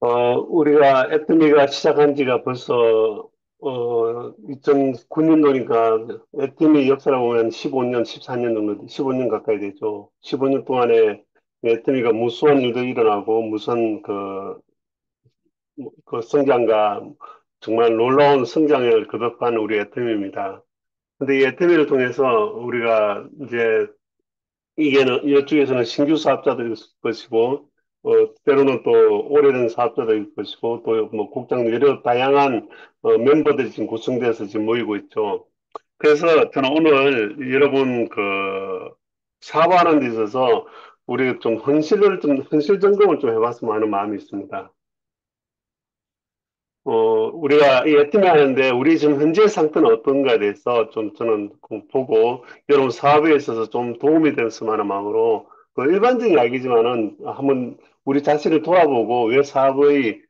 우리가 애터미가 시작한 지가 벌써, 2009년도니까, 애터미 역사를 보면 15년, 14년 정도, 15년 가까이 되죠. 15년 동안에 애터미가 무수한 일도 일어나고, 무슨 그 성장과 정말 놀라운 성장을 거듭한 우리 애터미입니다. 근데 이 애터미를 통해서 우리가 이제 이게는 이쪽에서는 신규 사업자도 있을 것이고, 때로는 또 오래된 사업자도 있을 것이고, 또 뭐 국장 여러 다양한 멤버들이 지금 구성돼서 지금 모이고 있죠. 그래서 저는 오늘 여러분 사업하는 데 있어서 우리 좀 현실 점검을 좀 해봤으면 하는 마음이 있습니다. 우리가 이 애터미 하는데 우리 지금 현재 상태는 어떤가에 대해서 좀 저는 보고 여러분 사업에 있어서 좀 도움이 됐으면 하는 마음으로 일반적인 이야기지만은 한번 우리 자신을 돌아보고 왜 사업이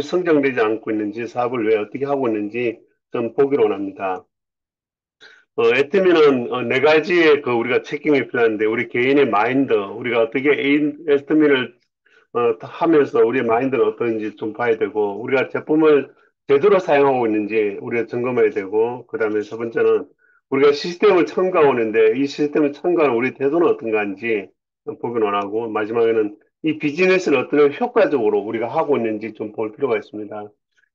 성장되지 않고 있는지 사업을 왜 어떻게 하고 있는지 좀 보기로 원합니다. 애터미는 네 가지의 우리가 책임이 필요한데 우리 개인의 마인드 우리가 어떻게 애터미를 하면서 우리의 마인드는 어떤지 좀 봐야 되고, 우리가 제품을 제대로 사용하고 있는지 우리가 점검해야 되고, 그 다음에 세 번째는 우리가 시스템을 첨가하는데 이 시스템을 첨가하는 우리 태도는 어떤가인지 보기 원하고, 마지막에는 이 비즈니스를 어떻게 효과적으로 우리가 하고 있는지 좀 볼 필요가 있습니다.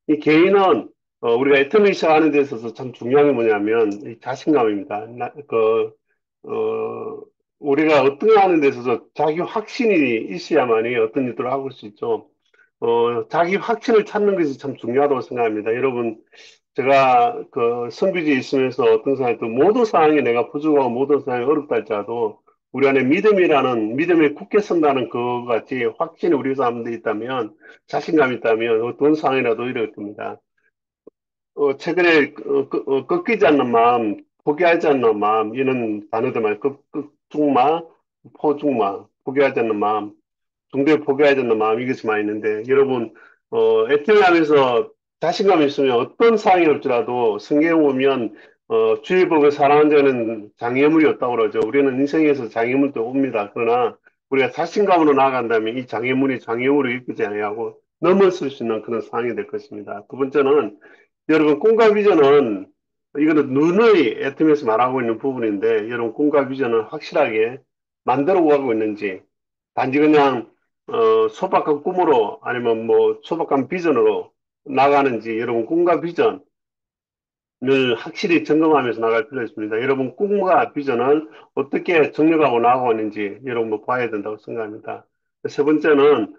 이 개인은 우리가 애터미 시작하는 데 있어서 참 중요한 게 뭐냐면 이 자신감입니다. 어, 우리가 어떤 거 하는 데 있어서 자기 확신이 있어야만이 어떤 일들을 하고 수 있죠. 자기 확신을 찾는 것이 참 중요하다고 생각합니다. 여러분, 제가 선교지에 있으면서 어떤 상황에 또 모든 상황이 내가 부족하고 모든 상황이 어렵다 할지라도 우리 안에 믿음에 굳게 선다는 그거 같이 확신이 우리 가운데 있다면 자신감이 있다면 어떤 상황이라도 이럴 겁니다. 최근에 꺾이지 않는 마음, 포기하지 않는 마음 이런 단어들 많이 죽마, 포죽마, 포기하지 않는 마음 중도에 포기해야 된다는 마음이 이것이 많이 있는데, 여러분, 애틀리 하면서 자신감이 있으면 어떤 상황이 올지라도 성경에 보면, 주의 복을 사랑하는 자는 장애물이 없다고 그러죠. 우리는 인생에서 장애물도 옵니다. 그러나 우리가 자신감으로 나아간다면 이 장애물이 장애물을 이끌지 아니하고 넘어설 수 있는 그런 상황이 될 것입니다. 두 번째는, 여러분, 꿈과 비전은, 이거는 누누이 애틀리에서 말하고 있는 부분인데, 여러분, 꿈과 비전을 확실하게 만들어 가고 있는지, 단지 그냥 소박한 꿈으로 아니면 뭐 소박한 비전으로 나가는지 여러분 꿈과 비전을 확실히 점검하면서 나갈 필요가 있습니다. 여러분 꿈과 비전을 어떻게 정립하고 나가고 있는지 여러분 뭐 봐야 된다고 생각합니다. 세 번째는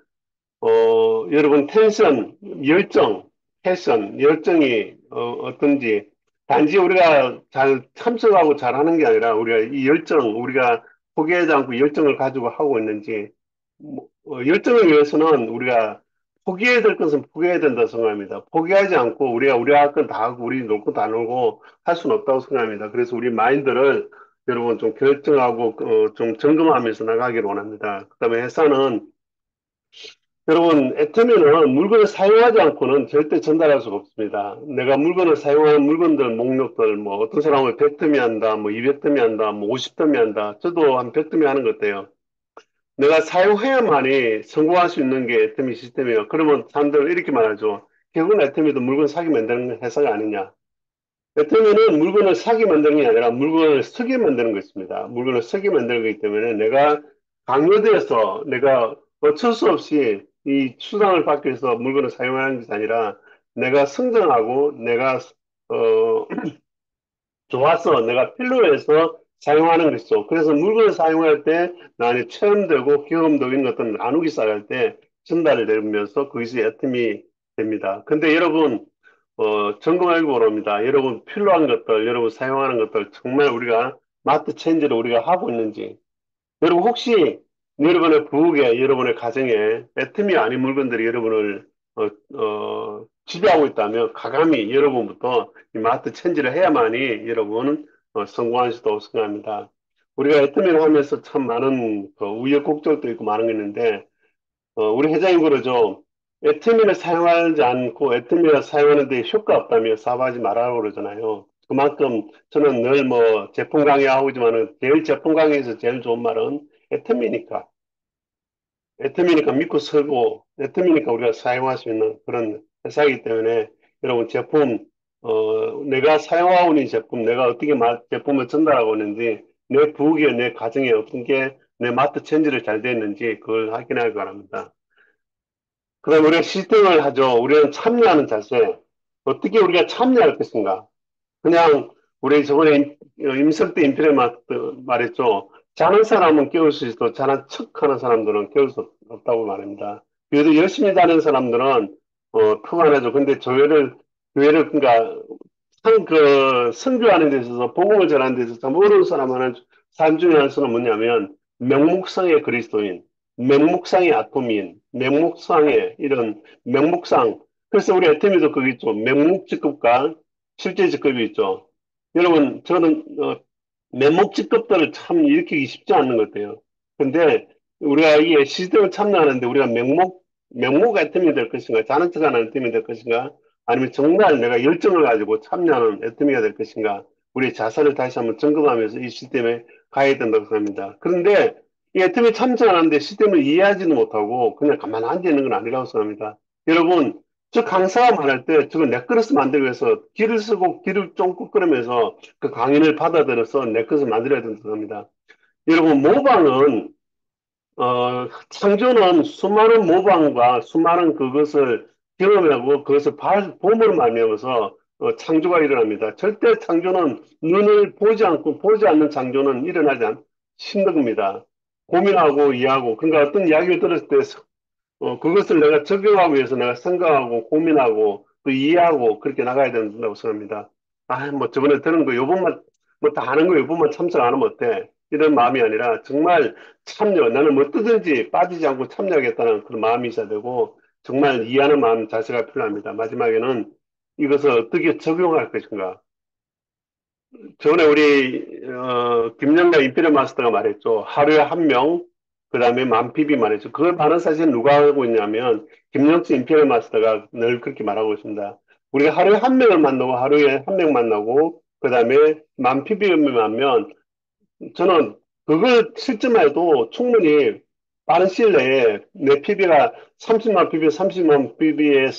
여러분 열정이 어떤지 단지 우리가 잘 참석하고 잘하는 게 아니라 우리가 이 우리가 포기하지 않고 열정을 가지고 하고 있는지 열정을 위해서는 우리가 포기해야 될 것은 포기해야 된다고 생각합니다. 포기하지 않고 우리 할 건 다 하고 우리 놀 거 다 놀고 할 수는 없다고 생각합니다. 그래서 우리 마인드를 여러분 좀 결정하고 좀 점검하면서 나가기를 원합니다. 그다음에 회사는 여러분, 애터미는 물건을 사용하지 않고는 절대 전달할 수가 없습니다. 내가 물건을 사용하는 물건들, 목록들, 뭐, 어떤 사람은 100더미 한다, 뭐, 200더미 한다, 뭐, 50더미 한다. 저도 한 100더미 하는 것 같아요. 내가 사용해야만이 성공할 수 있는 게 애터미 시스템이에요. 그러면 사람들은 이렇게 말하죠. 결국은 애터미도 물건 사기 만드는 회사가 아니냐. 애터미는 물건을 사게 만드는 게 아니라 물건을 쓰게 만드는 것입니다. 물건을 쓰게 만드는 거기 때문에 내가 강요되어서 내가 어쩔 수 없이 이 수당을 받기 위해서 물건을 사용하는 것이 아니라 내가 성장하고 내가 어, 좋아서 내가 필요해서 사용하는 것이죠. 그래서 물건을 사용할 때 나의 체험되고 경험되고 있는 것들을 나누기 시작할 때 전달을 되면서 그것이 애템이 됩니다. 근데 여러분, 점검하기 바랍니다. 여러분 필요한 것들, 여러분 사용하는 것들 정말 우리가 마트 체인지를 우리가 하고 있는지 여러분 혹시 여러분의 부엌에 여러분의 가정에 애템이 아닌 물건들이 여러분을 지배하고 있다면 가감히 여러분부터 이 마트 체인지를 해야만이 여러분은 성공할 수도 없을 겁니다. 우리가 애터미를 하면서 참 많은 우여곡절도 있고 많은 게 있는데 우리 회장님 그러죠. 애터미를 사용하지 않고 애터미를 사용하는데 효과 없다며 사업하지 말라고 그러잖아요. 그만큼 저는 늘 뭐 제품 강의하고 있지만은 제일 제품 강의에서 제일 좋은 말은 애터미니까. 애텀이니까 믿고 쓰고, 애텀이니까 우리가 사용할 수 있는 그런 회사이기 때문에 여러분 제품, 내가 사용하고 있는 제품, 내가 어떻게 제품을 전달하고 있는지, 내 부엌에, 내 가정에 어떤 게 내 마트 체인지를 잘 되어 있는지 그걸 확인하기 바랍니다. 그다음 우리가 시스템을 하죠. 우리는 참여하는 자세. 어떻게 우리가 참여할 것인가? 그냥 우리 저번에 임석대 임필에 말했죠. 잘하는 사람은 깨울 수 있어. 잘한 척하는 사람들은 깨울 수 없다고 말합니다. 그래도 열심히 다니는 사람들은 턱 안 해줘. 근데 교회를 그러니까 선교하는 데 있어서 복음을 전하는 데 있어서 모르는 사람 중에 한 수는 뭐냐면 명목상의 그리스도인, 명목상의 아토민, 명목상의 이런 명목상. 그래서 우리 애터미도 그게 있죠. 명목직급과 실제 직급이 있죠. 여러분, 저는 면목 직급들을 참 일으키기 쉽지 않는 것 같아요. 근데 우리가 이게 시스템을 참여하는데 우리가 명목 애터미 될 것인가, 자는 척하는 애터미 될 것인가, 아니면 정말 내가 열정을 가지고 참여하는 애터미가 될 것인가, 우리의 자산을 다시 한번 점검하면서 이 시스템에 가야 된다고 생각합니다. 그런데 이 애터미 참여하는데 시스템을 이해하지는 못하고 그냥 가만히 앉아 있는 건 아니라고 생각합니다. 여러분, 저 강사가 말할 때 저거 내 것을 만들기 위해서 기를 쓰고 기를 쫑긋 끓으면서 그 강연을 받아들여서 내 것을 만들어야 된다고 합니다. 여러분, 창조는 수많은 모방과 수많은 그것을 경험하고 그것을 봄으로 말미암아서 창조가 일어납니다. 절대 창조는 눈을 보지 않고 보지 않는 창조는 힘든 겁니다. 고민하고 이해하고 그러니까 어떤 이야기를 들었을 때 그것을 내가 적용하기 위해서 내가 생각하고 고민하고 또 이해하고 그렇게 나가야 된다고 생각합니다. 아, 뭐 저번에 들은 거 요번만 뭐 다 아는 거 요번만 참석 안 하면 어때? 이런 마음이 아니라 정말 참여, 나는 뭐 뜨든지 빠지지 않고 참여하겠다는 그런 마음이 있어야 되고 정말 이해하는 마음 자세가 필요합니다. 마지막에는 이것을 어떻게 적용할 것인가. 전에 우리 김영가 임페리얼 마스터가 말했죠. 하루에 한 명, 그 다음에 만피비 말했죠. 그 말은 사실 누가 하고 있냐면 김영수 임페리얼 마스터가 늘 그렇게 말하고 있습니다. 우리가 하루에 한 명을 만나고 하루에 한 명 만나고 그 다음에 만피비를 하면 저는 그걸 실제만 해도 충분히 빠른 시일 내에 내 PB가 30만 PB, 30만 PB의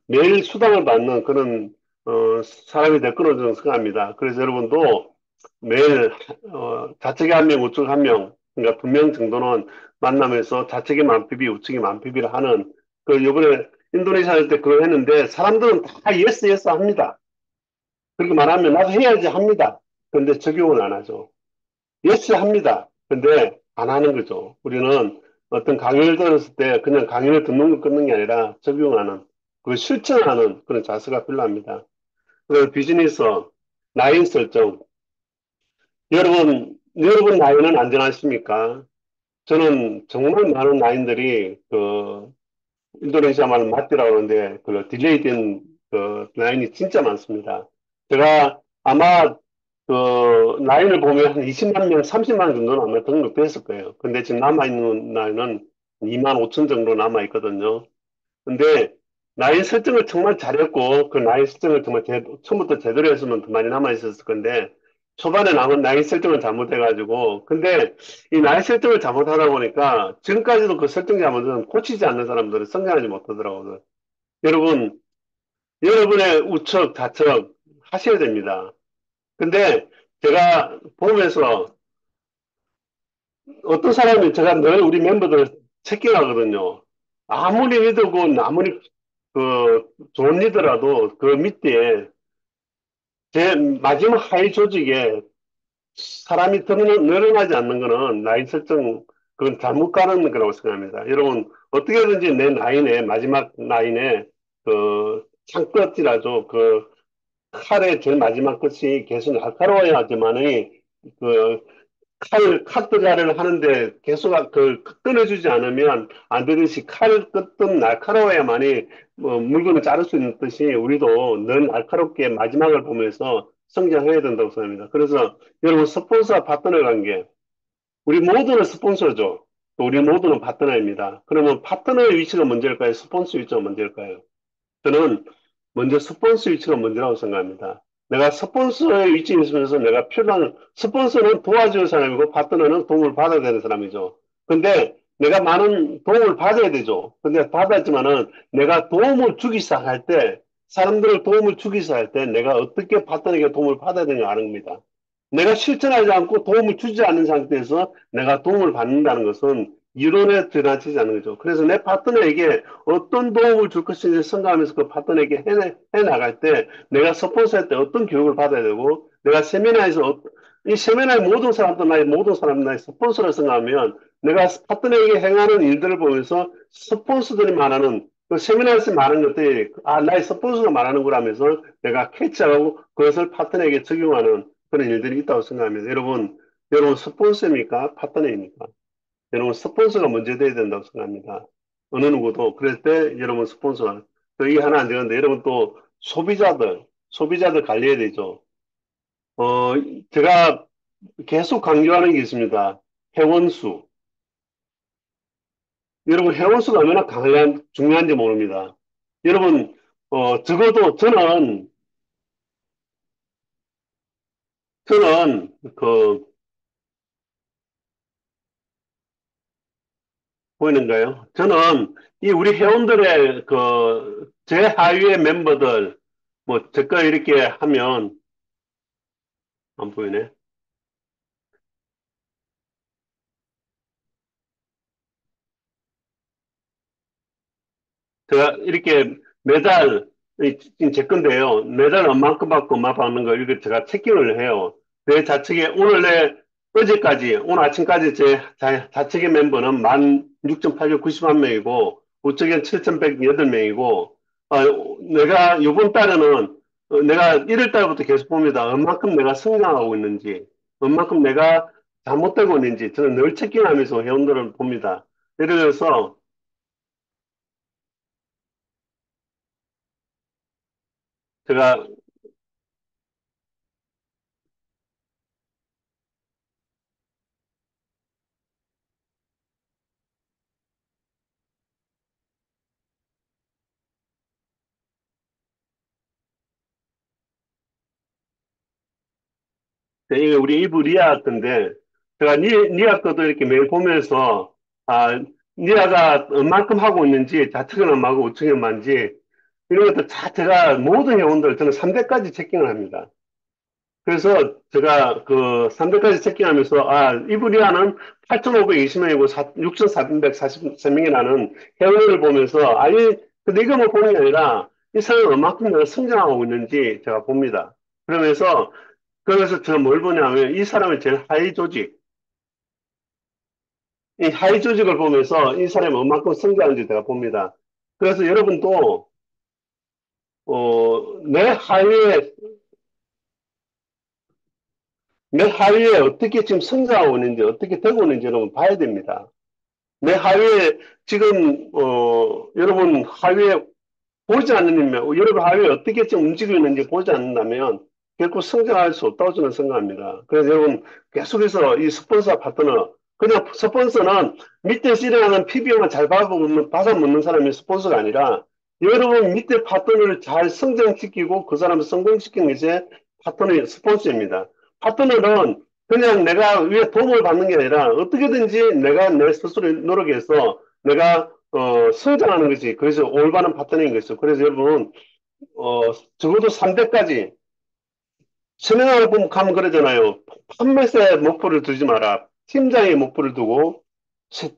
매일 수당을 받는 그런 사람이 될 거라고 저는 생각합니다. 그래서 여러분도 매일 좌측에 한 명, 우측에 한 명, 그러니까 두 명 정도는 만나면서 좌측에 만 PB, 우측에 만 PB를 하는 그 이번에 인도네시아 할 때 그걸 했는데 사람들은 다 예스 예스 합니다. 그렇게 말하면 나도 해야지 합니다. 그런데 적용을 안 하죠. 예스 합니다. 근데 안 하는 거죠. 우리는 어떤 강의를 들었을 때 그냥 강의를 듣는 거 끊는 게 아니라 적용하는, 그 실천하는 그런 자세가 필요합니다. 그리고 비즈니스, 라인 설정. 여러분 라인은 안전하십니까? 저는 정말 많은 라인들이 인도네시아 말로 마띠라고 하는데 그 딜레이 된 라인이 진짜 많습니다. 제가 아마 라인을 보면 한 20만 명, 30만 정도는 아마 등록됐을 거예요. 근데 지금 남아있는 라인은 2만 5천 정도 남아있거든요. 근데 라인 설정을 정말 잘했고 그 라인 설정을 정말 처음부터 제대로 했으면 더 많이 남아있었을 건데 초반에 남은 라인 설정을 잘못해가지고 근데 이 라인 설정을 잘못하다 보니까 지금까지도 그 설정 잘못은 고치지 않는 사람들은 성장하지 못하더라고요. 여러분, 여러분의 우측, 좌측 하셔야 됩니다. 근데 제가 보면서 어떤 사람이 제가 늘 우리 멤버들 체킹하거든요. 아무리 리더고 아무리 좋은 리더라도 그 밑에 제 마지막 하위 조직에 사람이 더 늘어나지 않는 거는 라인 설정 그건 잘못 가는 거라고 생각합니다. 여러분 어떻게든지 내 라인에 마지막 라인에 창끝이라죠. 칼의 제일 마지막 끝이 계속 날카로워야지만이 그 칼, 하는데 계속 끊어주지 않으면 안 되듯이 칼 끝은 날카로워야만이 물건을 자를 수 있는 듯이 우리도 늘 날카롭게 마지막을 보면서 성장해야 된다고 생각합니다. 그래서 여러분 스폰서와 파트너 관계, 우리 모두는 스폰서죠. 또 우리 모두는 파트너입니다. 그러면 파트너의 위치가 먼저일까요? 스폰서 위치가 먼저일까요? 저는 먼저 스폰서 위치가 먼저라고 생각합니다. 내가 스폰서의 위치에 있으면서 내가 필요한, 스폰서는 도와줄 사람이고 파트너는 도움을 받아야 되는 사람이죠. 근데 내가 많은 도움을 받아야 되죠. 근데 받았지만은 내가 도움을 주기 시작할 때, 사람들을 도움을 주기 시작할 때 내가 어떻게 파트너에게 도움을 받아야 되는가 아는 겁니다. 내가 실천하지 않고 도움을 주지 않는 상태에서 내가 도움을 받는다는 것은 이론에 드러나지 않는 거죠. 그래서 내 파트너에게 어떤 도움을 줄 것인지 생각하면서 그 파트너에게 나갈 때 내가 서포트 할 때 어떤 교육을 받아야 되고 내가 세미나에서 이 세미나의 모든 사람들 나의 모든 사람 나의 스폰서를 생각하면 내가 파트너에게 행하는 일들을 보면서 스폰서들이 말하는 그 세미나에서 말하는 것들이 나의 스폰서가 말하는 거라면서 내가 캐치하고 그것을 파트너에게 적용하는 그런 일들이 있다고 생각합니다. 여러분 스폰서입니까? 파트너입니까? 여러분 스폰서가 먼저 돼야 된다고 생각합니다. 어느 누구도 그럴 때 여러분 스폰서가 또 이게 하나 안 되는데 여러분 또 소비자들 관리해야 되죠. 어, 제가 계속 강조하는 게 있습니다. 회원수. 여러분 회원수가 얼마나 중요한지 모릅니다. 여러분 적어도 저는 그 보이는가요? 저는 이 우리 회원들의 그 제 하위의 멤버들 뭐 제거 이렇게 하면 안 보이네. 제가 이렇게 매달, 지금 제 건데요. 매달 얼마큼 받고 얼마 받는 거, 이렇게 제가 체킹을 해요. 내 좌측에, 어제까지, 오늘 아침까지 제 좌측의 멤버는 16,891명이고, 우측엔 7,108명이고, 내가, 이번 달에는, 내가 1월 달부터 계속 봅니다. 얼마큼 내가 성장하고 있는지, 얼마큼 내가 잘못되고 있는지, 저는 늘 체킹하면서 회원들을 봅니다. 예를 들어서, 제가 이게 우리 이브 리아 건데, 제가 니아 것도 이렇게 매일 보면서, 아, 니아가 얼만큼 하고 있는지, 좌측은 얼마고 우측은 얼마인지, 이런 것도 다 제가 모든 회원들, 저는 3대까지 체킹을 합니다. 그래서 제가 그 3대까지 체킹하면서, 이브 리아는 8,520명이고 6,443명이라는 회원을 보면서, 근데 이거만 보는 게 아니라, 이 사람이 얼만큼 내가 성장하고 있는지 제가 봅니다. 그러면서 제가 뭘 보냐면 이 사람의 제일 하위 조직, 이 하위 조직을 보면서 이 사람이 얼마큼 성장하는지 제가 봅니다. 그래서 여러분도 내 하위에 어떻게 지금 성장하고 있는지 어떻게 되고 있는지 여러분 봐야 됩니다. 내 하위에 지금 여러분 하위에 보지 않으면 여러분 하위에 어떻게 지금 움직이고 있는지 보지 않는다면 결코 성장할 수 없다고 저는 생각합니다. 그래서 여러분 계속해서 이 스폰서 파트너 그냥 스폰서는 밑에서 일어나는 PBO만 잘 받아먹는 사람이 스폰서가 아니라 여러분 밑에 파트너를 잘 성장시키고 그 사람을 성공시키는 것이 파트너의 스폰서입니다. 파트너는 그냥 내가 위에 도움을 받는 게 아니라 어떻게든지 내가 내 스스로 노력해서 내가 성장하는 것이 그래서 올바른 파트너인 것이죠. 그래서 여러분 적어도 3대까지 세미나를 보면 가면 그러잖아요. 판매사의 목표를 두지 마라. 팀장의 목표를 두고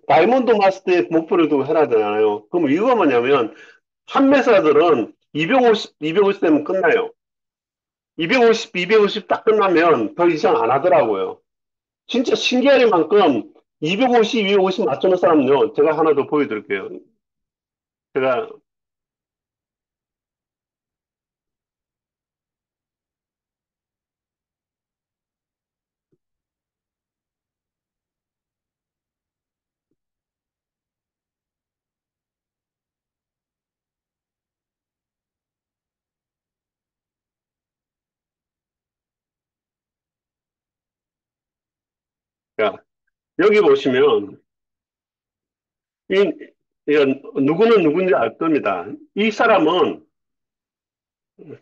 다이몬드 마스터의 목표를 두고 해라잖아요. 그럼 이유가 뭐냐면 판매사들은 250 되면 끝나요. 250 딱 끝나면 더 이상 안 하더라고요. 진짜 신기할 만큼 250 맞추는 사람요. 제가 하나 더 보여드릴게요. 제가 자, 여기 보시면 이, 누구는 누군지 알 겁니다. 이 사람은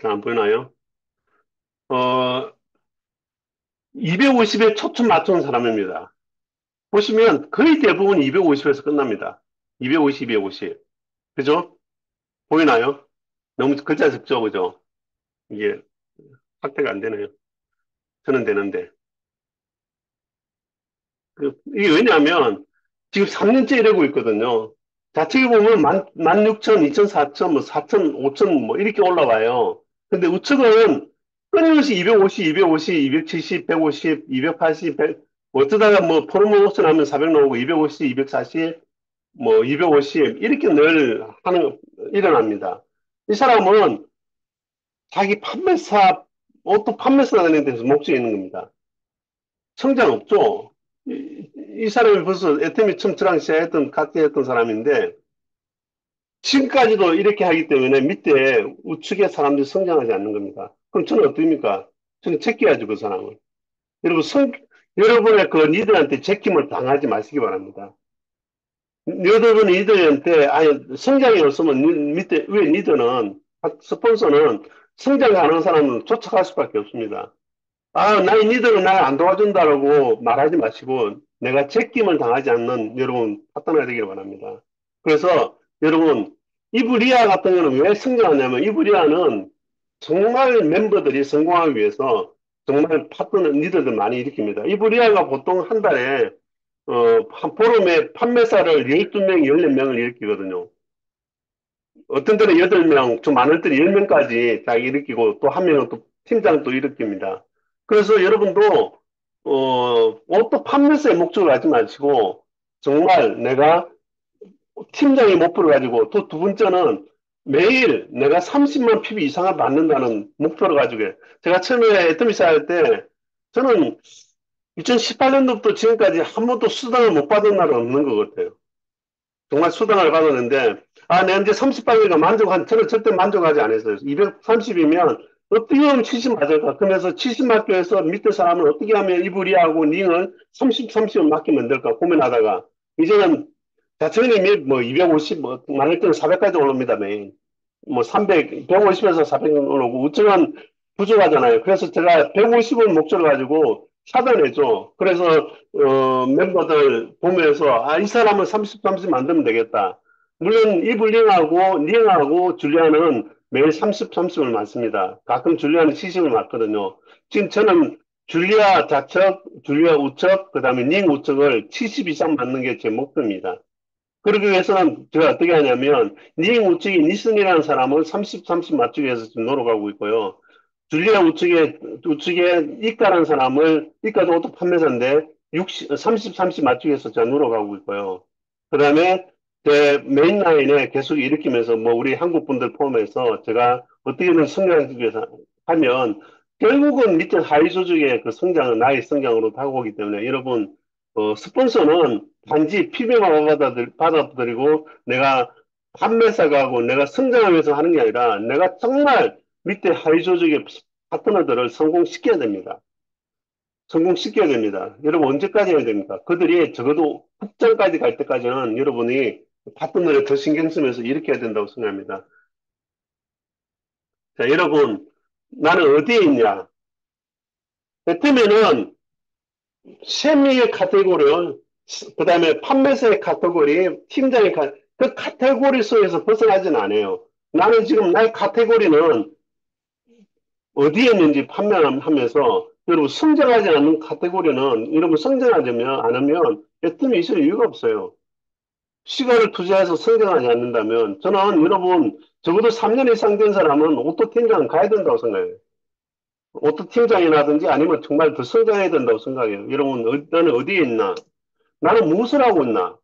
안 보이나요? 어, 250에 초점 맞춘 사람입니다. 보시면 거의 대부분 250에서 끝납니다. 250, 250. 그죠? 보이나요? 너무 글자 적죠, 그죠? 이게 확대가 안 되네요. 저는 되는데. 이게 왜냐하면 지금 3년째 이러고 있거든요. 좌측에 보면 16,000, 2,000, 4,000, 뭐 4,000, 5,000 뭐 이렇게 올라와요. 근데 우측은 끊임없이 250, 250, 270, 150, 280, 100, 어쩌다가 뭐 포르모션 하면 400 나오고 250, 240, 뭐 250 이렇게 늘 일어납니다. 이 사람은 자기 오토 판매사 되는 데서 목적이 있는 겁니다. 성장 없죠. 이 사람이 벌써 애터미 처음 저랑 시작했던 같이 했던 사람인데 지금까지도 이렇게 하기 때문에 밑에 우측의 사람들이 성장하지 않는 겁니다. 그럼 저는 어떻습니까? 저는 제껴야죠, 그 사람을. 여러분, 여러분의 그 리더한테 제낌을 당하지 마시기 바랍니다. 여러분 리더한테, 아니, 성장이 없으면 밑에, 위에 리더는, 스폰서는 성장 가능한 사람은 쫓아갈 수밖에 없습니다. 아, 나의 리더는 나를 안 도와준다라고 말하지 마시고 내가 제낌을 당하지 않는 여러분 파트너가 되기를 바랍니다. 그래서 여러분 이브리아 같은 경우는 왜 성장하냐면 이브리아는 정말 member들이 성공하기 위해서 정말 파트너 리더들 많이 일으킵니다. 이브리아가 보통 한 달에 한 포럼에 판매사를 12명, 14명을 일으키거든요. 어떤 때는 8명, 좀 많을 때는 10명까지 다 일으키고 또 한 명은 또 팀장도 일으킵니다. 그래서 여러분도 옷도 판매사에 목적을 하지 마시고 정말 내가 팀장의 목표를 가지고 또 두 번째는 매일 내가 30만 PB 이상을 받는다는 목표를 가지고 해요. 제가 처음에 애터미사 할 때 저는 2018년도부터 지금까지 한 번도 수당을 못 받은 날은 없는 것 같아요. 정말 수당을 받았는데, 아, 내가 이제 30방이니까 저는 절대 만족하지 않았어요. 230이면 어떻게 하면 70 맞을까? 그러면서 70 맞기 위해서 밑에 사람을 어떻게 하면 이불이하고 링을 30, 30을 맞기면 될까 고민하다가, 이제는 자천님이 뭐 250, 뭐, 많을 때는 400까지 올라옵니다, 매일. 뭐 300, 150에서 400 올라오고, 우측은 부족하잖아요. 그래서 제가 150을 목적을 가지고 차단해줘. 그래서 멤버들 보면서 아, 이 사람은 30, 30 만들면 되겠다. 물론 링하고 줄리아는 매일 30, 30을 맞습니다. 가끔 줄리아는 70을 맞거든요. 지금 저는 줄리아 좌측, 줄리아 우측, 그 다음에 링 우측을 70 이상 맞는 게 제 목표입니다. 그러기 위해서는 제가 어떻게 하냐면 링 우측에 니슨이라는 사람을 30, 30 맞추기 위해서 지금 노력하고 있고요. 줄리아 우측에 이카라는 사람을, 이카도 오토 판매사인데 60, 30, 30 맞추기 위해서 제가 노력하고 있고요. 그 다음에 제 메인 라인에 계속 일으키면서 뭐 우리 한국 분들 포함해서 제가 어떻게든 성장하기 위해서 하면 결국은 밑에 하위 조직의 그 성장은 나의 성장으로 다가오기 때문에 여러분 스폰서는 단지 피비만 받아들이고 내가 판매사가 하고 내가 성장하면서 하는 게 아니라 내가 정말 밑에 하위 조직의 파트너들을 성공시켜야 됩니다. 성공시켜야 됩니다. 여러분 언제까지 해야 됩니까? 그들이 적어도 국장까지 갈 때까지는 여러분이 파트너를 더 신경 쓰면서 이렇게 해야 된다고 생각합니다. 자, 여러분 나는 어디에 있냐? 베트면은 세미의 카테고리, 그 다음에 판매사의 카테고리, 그 카테고리 속에서 벗어나진 않아요. 나는 지금 나의 카테고리는 어디에 있는지 판매하면서 여러분 성장하지 않는 카테고리는 여러분 성장하지 않으면 애터미 있을 이유가 없어요. 시간을 투자해서 성장하지 않는다면 저는 여러분 적어도 3년 이상 된 사람은 오토 팀장 가야 된다고 생각해요. 오토 팀장이라든지 아니면 정말 더 성장해야 된다고 생각해요. 여러분 나는 어디에 있나? 나는 무엇을 하고 있나?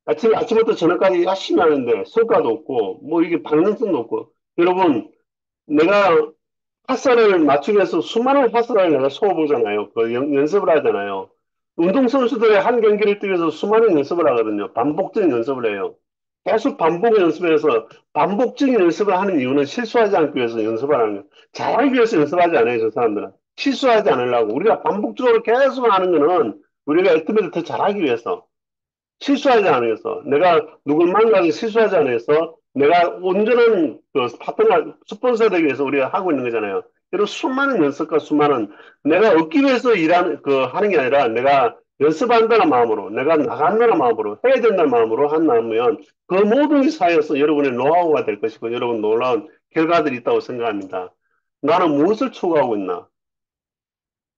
아침부터 저녁까지 열심히 하는데 성과도 없고 뭐 이게 방향성도 없고 여러분 내가 화살을 맞추기 위해서 수많은 화살을 내가 쏘아보잖아요. 연습을 하잖아요. 운동선수들의 한 경기를 뛰기 위해서 수많은 연습을 하거든요. 반복적인 연습을 해요. 계속 반복 연습해서 반복적인 연습을 하는 이유는 실수하지 않기 위해서 연습을 하는 거예요. 잘하기 위해서 연습하지 않아요, 저 사람들은. 실수하지 않으려고. 우리가 반복적으로 계속 하는 거는 우리가 ultimately 더 잘하기 위해서. 실수하지 않아서 내가 누굴 만나서 실수하지 않아서 내가 온전한 그 파트너 스폰서 되기 위해서 우리가 하고 있는 거잖아요. 이런 수많은 연습과 수많은 내가 얻기 위해서 일하는 그 하는 게 아니라 내가 연습한다는 마음으로, 내가 나간다는 마음으로, 해야 된다는 마음으로 한다면 그 모든 게 쌓여서 여러분의 노하우가 될 것이고 여러분 놀라운 결과들이 있다고 생각합니다. 나는 무엇을 추구하고 있나?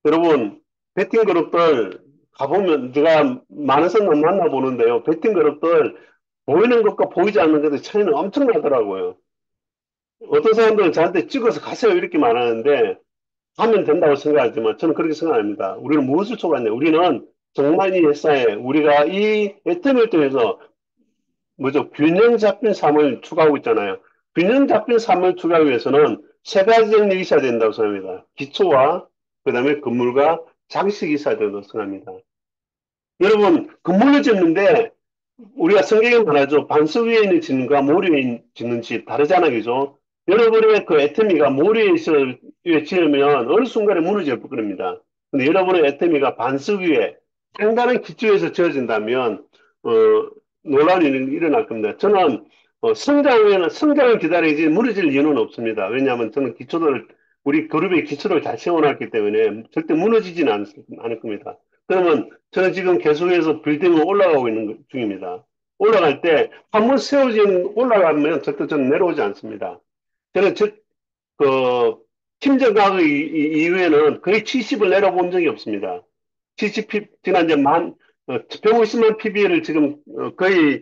여러분, 베팅 그룹들 가보면 제가 많은 사람 만나보는데요. 베팅 그룹들 보이는 것과 보이지 않는 것의 차이는 엄청나더라고요. 어떤 사람들은 저한테 찍어서 가세요 이렇게 말하는데 하면 된다고 생각하지만 저는 그렇게 생각합니다. 우리는 무엇을 초과했냐? 우리는 정말 이 회사에 우리가 이 애터미를 통해서 뭐죠? 균형 잡힌 삶을 추구하고 있잖아요. 균형 잡힌 삶을 추구하기 위해서는 세 가지 정력이 있어야 된다고 생각합니다. 기초와 그다음에 건물과 장식이 있어야 된다고 생각합니다. 여러분 건물을 짓는데 우리가 성경에 말하죠. 반석 위에 있는 집과 모래 위에 짓는 집 다르잖아요. 그죠? 여러분의 그 애터미가 위에 지으면 어느 순간에 무너질 겁니다. 근데 여러분의 애터미가 반석 위에 상당한 기초에서 지어진다면 어, 놀라운 일이 일어날 겁니다. 저는 성장을 기다리지 무너질 이유는 없습니다. 왜냐하면 저는 우리 그룹의 기초를 잘 세워놨기 때문에 절대 무너지지는 않을 겁니다. 그러면 저는 지금 계속해서 빌딩을 올라가고 있는 중입니다. 올라갈 때 한 번 올라가면 절대 저는 내려오지 않습니다. 저는 그 팀전 가그 이후에는 거의 70을 내려본 적이 없습니다. 70, 지난 이제 150만 PB를 지금 거의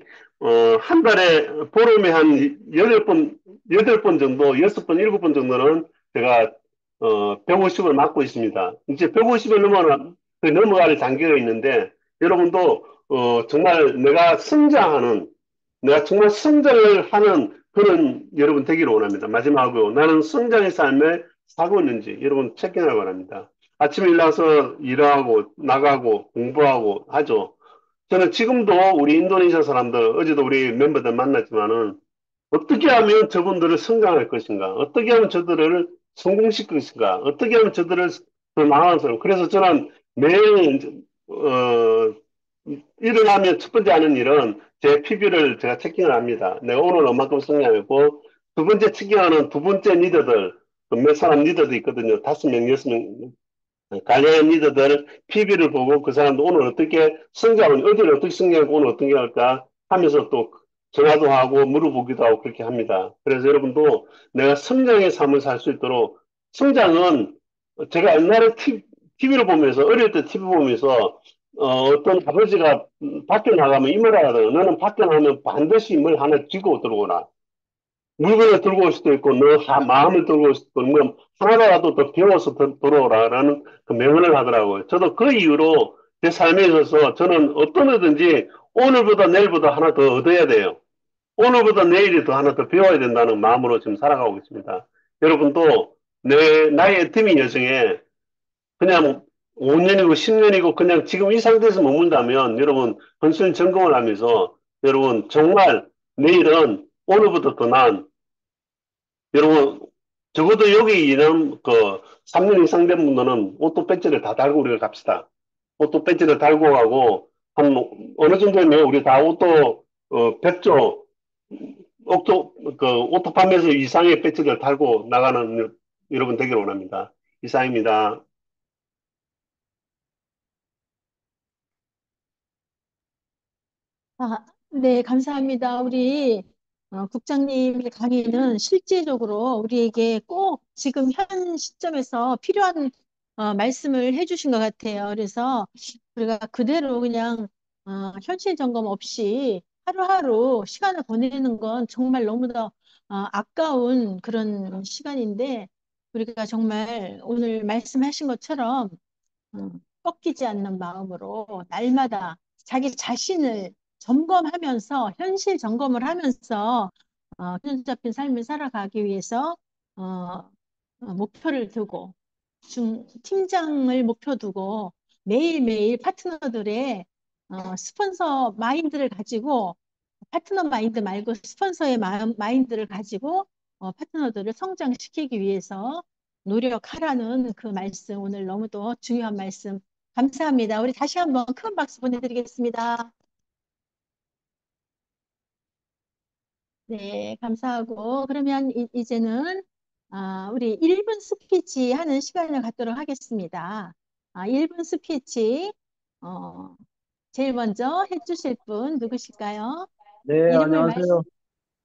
한 달에 보름에 한 8번, 8번 정도, 6번, 7번 정도는 제가 150을 맞고 있습니다. 이제 150을 넘어갈 단계가 있는데 여러분도 정말 내가 정말 성장을 하는 그런 여러분 되기를 원합니다. 마지막으로 나는 성장의 삶을 사고 있는지 여러분 체크하기 바랍니다. 아침에 일어나서 일하고 나가고 공부하고 하죠. 저는 지금도 우리 인도네시아 사람들, 어제도 우리 멤버들 만났지만은 어떻게 하면 저분들을 성장할 것인가? 어떻게 하면 저들을 성공시킬 것인가? 어떻게 하면 저들을 더 나아가는 사람? 그래서 저는 매일, 일어나면 첫 번째 하는 일은 제 PB를 제가 체킹을 합니다. 내가 오늘 얼마큼 성장했고, 두 번째 체킹하는 두 번째 리더들, 그몇 사람 리더도 있거든요. 5명, 6명, 관련 리더들 PB를 보고 그 사람도 오늘 어떻게 어디를 어떻게 성장하고 오늘 어떻게 할까 하면서 또 전화도 하고 물어보기도 하고 그렇게 합니다. 그래서 여러분도 내가 성장의 삶을 살 수 있도록 성장은 제가 옛날에 TV를 보면서 어릴 때 TV 보면서 떤 아버지가 밖에 나가면 이 말 하거든요. 너는 밖에 나가면 반드시 뭘 하나 쥐고 들어오라. 물건을 들고 올 수도 있고, 마음을 들고 올 수도 있고, 뭐, 하나라도 더 배워서 돌아오라라는 그 명언을 하더라고요. 저도 그 이후로 제 삶에 있어서 저는 어떤 거든지 오늘보다 내일보다 하나 더 얻어야 돼요. 오늘보다 내일이 더 하나 더 배워야 된다는 마음으로 지금 살아가고 있습니다. 여러분도 나의 팀이 여정에 그냥 5년이고 10년이고 그냥 지금 이 상태에서 머문다면 여러분 헌신 점검을 하면서 여러분 정말 내일은 오늘부터 더 나은 여러분, 적어도 여기 있는 그 3년 이상 된 분들은 오토 배지를 다 달고 우리가 갑시다. 오토 배지를 달고 가고, 한, 어느 정도면 우리 다 오토, 100조, 오토 판매서 이상의 배지를 달고 나가는 여러분 되기를 원합니다. 이상입니다. 네, 감사합니다. 우리 국장님의 강의는 실제적으로 우리에게 꼭 지금 현 시점에서 필요한 말씀을 해주신 것 같아요. 그래서 우리가 그대로 그냥 현실 점검 없이 하루하루 시간을 보내는 건 정말 너무나 아까운 그런 시간인데 우리가 정말 오늘 말씀하신 것처럼 꺾이지 않는 마음으로 날마다 자기 자신을 점검하면서 현실 점검을 하면서 균형 잡힌 삶을 살아가기 위해서 목표를 두고 팀장을 목표 두고 매일매일 파트너들의 스폰서 마인드를 가지고 파트너 마인드 말고 스폰서의 마인드를 가지고 파트너들을 성장시키기 위해서 노력하라는 그 말씀 오늘 너무도 중요한 말씀 감사합니다. 우리 다시 한번 큰 박수 보내드리겠습니다. 네, 감사하고 그러면 이제는 우리 1분 스피치 하는 시간을 갖도록 하겠습니다. 1분 스피치 어, 제일 먼저 해주실 분 누구실까요? 네, 이름을 안녕하세요.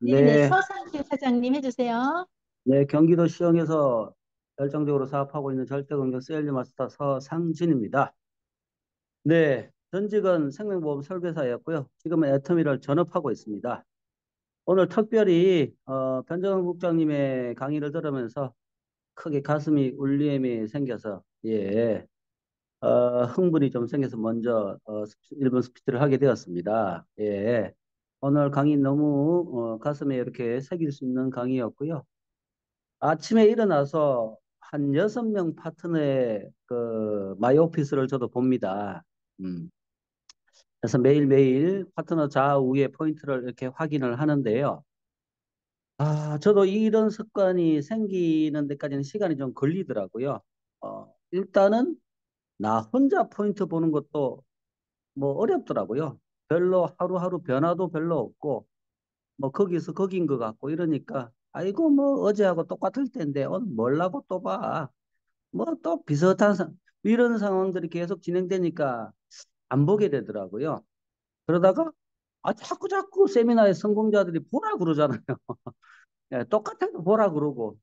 네네, 네, 서상규 사장님 해주세요. 네, 경기도 시흥에서 열정적으로 사업하고 있는 절대건강 세일즈 마스터 서상진입니다. 네, 전직은 생명보험 설계사였고요. 지금은 애터미를 전업하고 있습니다. 오늘 특별히 변정환 국장님의 강의를 들으면서 크게 가슴이 울림이 생겨서 흥분이 좀 생겨서 먼저 1분 스피치를 하게 되었습니다. 예, 오늘 강의 너무 가슴에 이렇게 새길 수 있는 강의였고요. 아침에 일어나서 한 6명 파트너의 그 마이 오피스를 저도 봅니다. 음. 그래서 매일매일 파트너 좌우의 포인트를 이렇게 확인을 하는데요. 저도 이런 습관이 생기는 데까지는 시간이 좀 걸리더라고요. 일단은 나 혼자 포인트 보는 것도 뭐 어렵더라고요. 별로 하루하루 변화도 별로 없고 뭐 거기서 거긴 것 같고 이러니까 아이고 뭐 어제하고 똑같을 텐데 오늘 뭘라고 또 봐. 뭐 또 비슷한 이런 상황들이 계속 진행되니까 안 보게 되더라고요. 그러다가 자꾸 자꾸 세미나의 성공자들이 보라 그러잖아요. 예, 똑같아도 보라 그러고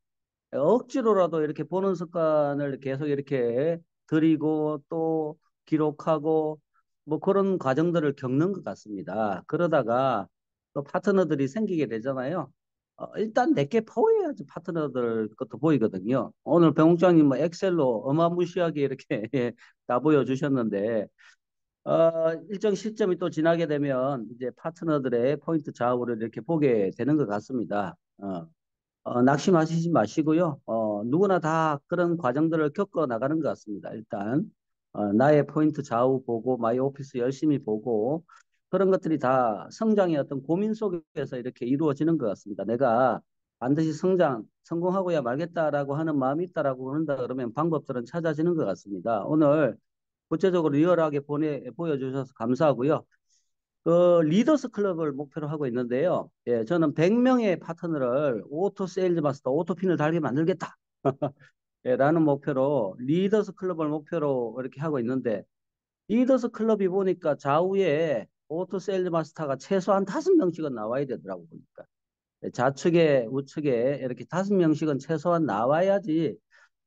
억지로라도 이렇게 보는 습관을 계속 이렇게 들이고 또 기록하고 뭐 그런 과정들을 겪는 것 같습니다. 그러다가 또 파트너들이 생기게 되잖아요. 일단 내게 보여야지 파트너들 것도 보이거든요. 오늘 병국장님 뭐 엑셀로 어마무시하게 이렇게 다 보여주셨는데 일정 시점이 또 지나게 되면 이제 파트너들의 포인트 좌우를 이렇게 보게 되는 것 같습니다. 낙심하시지 마시고요. 누구나 다 그런 과정들을 겪어 나가는 것 같습니다. 일단 나의 포인트 좌우 보고 마이 오피스 열심히 보고 그런 것들이 다 성장의 어떤 고민 속에서 이렇게 이루어지는 것 같습니다. 내가 반드시 성공하고야 말겠다라고 하는 마음이 있다라고 한다 그러면 방법들은 찾아지는 것 같습니다. 오늘 구체적으로 리얼하게 보여주셔서 감사하고요. 리더스 클럽을 목표로 하고 있는데요. 예, 저는 100명의 파트너를 오토 세일즈 마스터, 오토핀을 달게 만들겠다. 예, 라는 목표로 리더스 클럽을 목표로 이렇게 하고 있는데 리더스 클럽이 보니까 좌우에 오토 세일즈 마스터가 최소한 5명씩은 나와야 되더라고 보니까. 예, 좌측에 우측에 이렇게 5명씩은 최소한 나와야지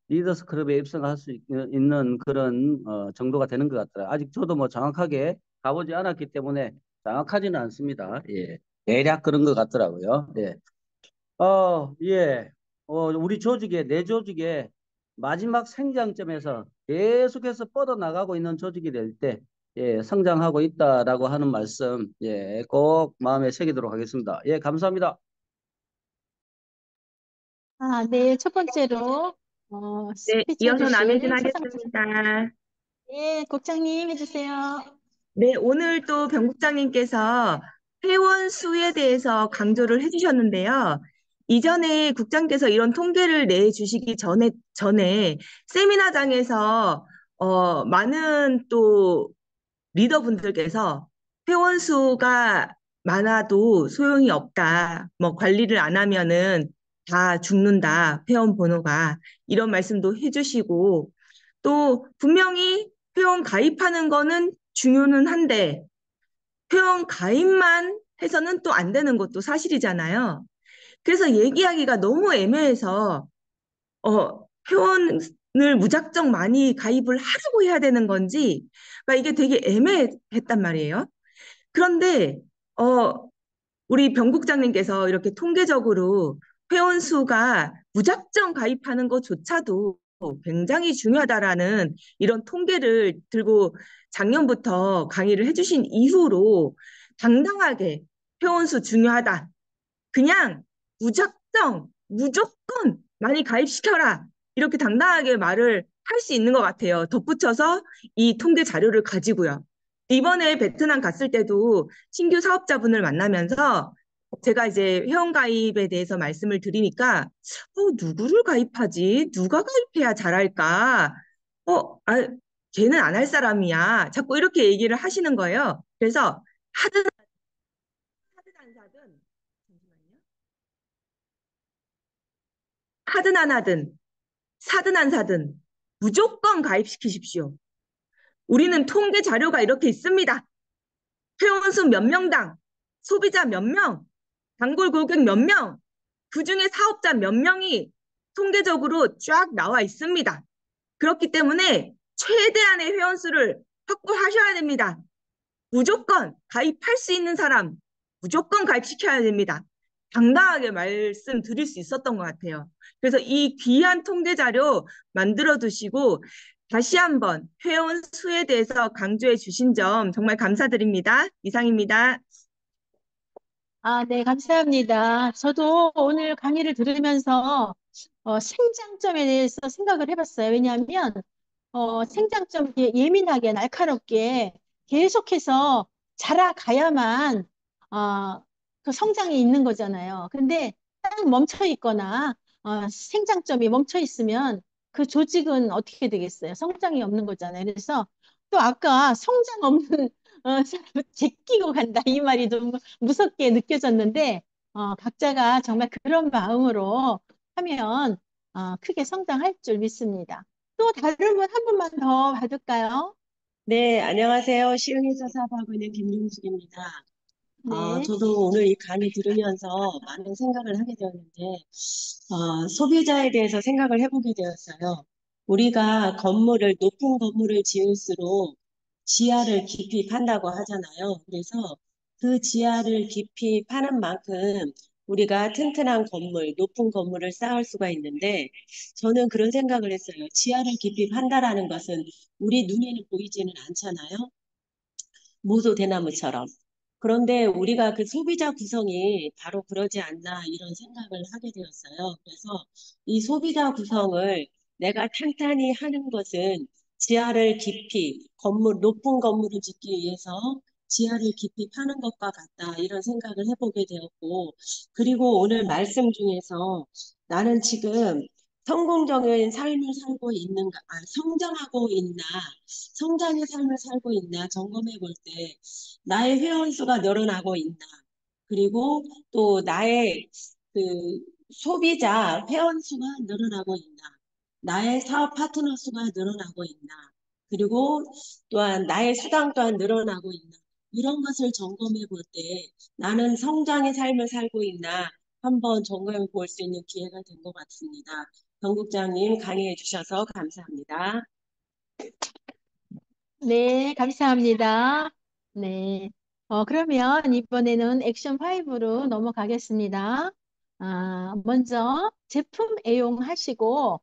리더스 클럽에 입성할 수 있는 그런 정도가 되는 것 같아요. 아직 저도 뭐 정확하게 가보지 않았기 때문에 정확하지는 않습니다. 예. 대략 그런 것 같더라고요. 예. 예. 우리 조직에, 내 조직에 마지막 생장점에서 계속해서 뻗어나가고 있는 조직이 될 때, 예, 성장하고 있다라고 하는 말씀, 예, 꼭 마음에 새기도록 하겠습니다. 예, 감사합니다. 네, 첫 번째로 네, 스피치 이어서 남해진 해주실 서상진. 하겠습니다. 예, 국장님 해주세요. 네, 오늘 또 병 국장님께서 회원 수에 대해서 강조를 해주셨는데요. 이전에 국장께서 이런 통계를 내주시기 전에 세미나장에서 많은 또 리더분들께서 회원 수가 많아도 소용이 없다. 뭐 관리를 안 하면은 다 죽는다. 회원 번호가. 이런 말씀도 해주시고 또 분명히 회원 가입하는 거는 중요는 한데 회원 가입만 해서는 또 안 되는 것도 사실이잖아요. 그래서 얘기하기가 너무 애매해서 회원을 무작정 많이 가입을 하라고 해야 되는 건지 그러니까 이게 되게 애매했단 말이에요. 그런데 어, 우리 병 국장님께서 이렇게 통계적으로 회원 수가 무작정 가입하는 것조차도 굉장히 중요하다라는 이런 통계를 들고 작년부터 강의를 해주신 이후로 당당하게 회원 수 중요하다. 그냥 무조건 많이 가입시켜라. 이렇게 당당하게 말을 할 수 있는 것 같아요. 덧붙여서 이 통계 자료를 가지고요. 이번에 베트남 갔을 때도 신규 사업자분을 만나면서 제가 이제 회원가입에 대해서 말씀을 드리니까 누구를 가입하지? 누가 가입해야 잘할까? 아, 걔는 안 할 사람이야. 자꾸 이렇게 얘기를 하시는 거예요. 그래서 하든 하든 안 사든 잠시만요. 하든 안 하든 사든 안 사든 무조건 가입시키십시오. 우리는 통계 자료가 이렇게 있습니다. 회원수 몇 명당, 소비자 몇 명, 단골 고객 몇 명, 그중에 사업자 몇 명이 통계적으로 쫙 나와 있습니다. 그렇기 때문에 최대한의 회원수를 확보하셔야 됩니다. 무조건 가입할 수 있는 사람 무조건 가입시켜야 됩니다. 당당하게 말씀드릴 수 있었던 것 같아요. 그래서 이 귀한 통계 자료 만들어 두시고 다시 한번 회원 수에 대해서 강조해 주신 점 정말 감사드립니다. 이상입니다. 네, 감사합니다. 저도 오늘 강의를 들으면서 생장점에 대해서 생각을 해봤어요. 왜냐하면 생장점 이렇게 예민하게 날카롭게 계속해서 자라가야만 그 성장이 있는 거잖아요. 근데 딱 멈춰 있거나 생장점이 멈춰 있으면 그 조직은 어떻게 되겠어요? 성장이 없는 거잖아요. 그래서 또 아까 성장 없는 사람 제끼고 간다 이 말이 좀 무섭게 느껴졌는데 각자가 정말 그런 마음으로 하면 크게 성장할 줄 믿습니다. 또 다른 분 한 분만 더 받을까요? 네, 안녕하세요. 시흥에서 사업하고 있는 김용숙입니다. 네. 저도 오늘 이 강의 들으면서 많은 생각을 하게 되었는데, 소비자에 대해서 생각을 해보게 되었어요. 우리가 높은 건물을 지을수록 지하를 깊이 판다고 하잖아요. 그래서 그 지하를 깊이 파는 만큼 우리가 튼튼한 건물, 높은 건물을 쌓을 수가 있는데, 저는 그런 생각을 했어요. 지하를 깊이 판다라는 것은 우리 눈에는 보이지는 않잖아요. 모두 대나무처럼. 그런데 우리가 그 소비자 구성이 바로 그러지 않나 이런 생각을 하게 되었어요. 그래서 이 소비자 구성을 내가 탄탄히 하는 것은 지하를 깊이, 높은 건물을 짓기 위해서 지하를 깊이 파는 것과 같다 이런 생각을 해보게 되었고, 그리고 오늘 말씀 중에서 나는 지금 성공적인 삶을 살고 있는가, 성장하고 있나, 성장의 삶을 살고 있나 점검해 볼 때 나의 회원 수가 늘어나고 있나 그리고 또 나의 그 소비자 회원 수가 늘어나고 있나 나의 사업 파트너 수가 늘어나고 있나 그리고 또한 나의 수당 또한 늘어나고 있나 이런 것을 점검해 볼 때 나는 성장의 삶을 살고 있나 한번 점검해 볼 수 있는 기회가 된 것 같습니다. 경국장님 강의해 주셔서 감사합니다. 네, 감사합니다. 네. 그러면 이번에는 액션 5로 넘어가겠습니다. 먼저 제품 애용하시고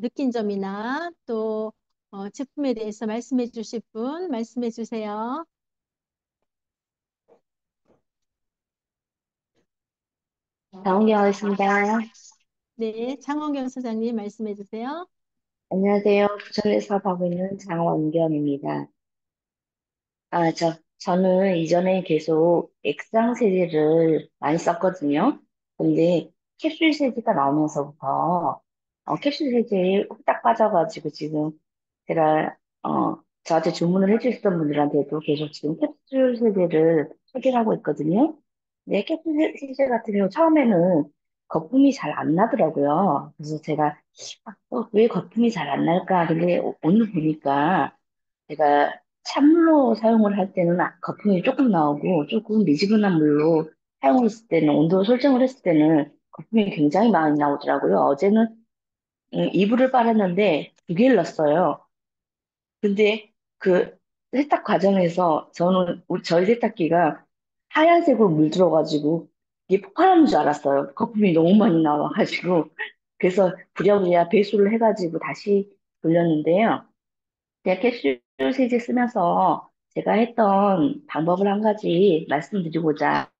느낀 점이나 또 제품에 대해서 말씀해 주실 분 말씀해 주세요. 정리하겠습니다. 네, 장원경 소장님 말씀해 주세요. 안녕하세요. 부천에서 사업하고 있는 장원경입니다. 저는 이전에 계속 액상 세제를 많이 썼거든요. 근데 캡슐 세제가 나오면서부터 캡슐 세제에 홀딱 빠져가지고 지금 제가 저한테 주문을 해주셨던 분들한테도 계속 지금 캡슐 세제를 소개를 하고 있거든요. 근데 캡슐 세제 같은 경우 처음에는 거품이 잘 안 나더라고요. 그래서 제가 왜 거품이 잘 안 날까? 근데 오늘 보니까 제가 찬물로 사용을 할 때는 거품이 조금 나오고 조금 미지근한 물로 사용을 했을 때는 온도 설정을 했을 때는 거품이 굉장히 많이 나오더라고요. 어제는 이불을 빨았는데 두 개를 넣었어요. 근데 그 세탁 과정에서 저희 세탁기가 하얀색으로 물들어가지고 이게 폭발하는 줄 알았어요. 거품이 너무 많이 나와가지고 그래서 부랴부랴 배수를 해가지고 다시 돌렸는데요. 제가 캡슐 세제 쓰면서 제가 했던 방법을 한 가지 말씀드리고자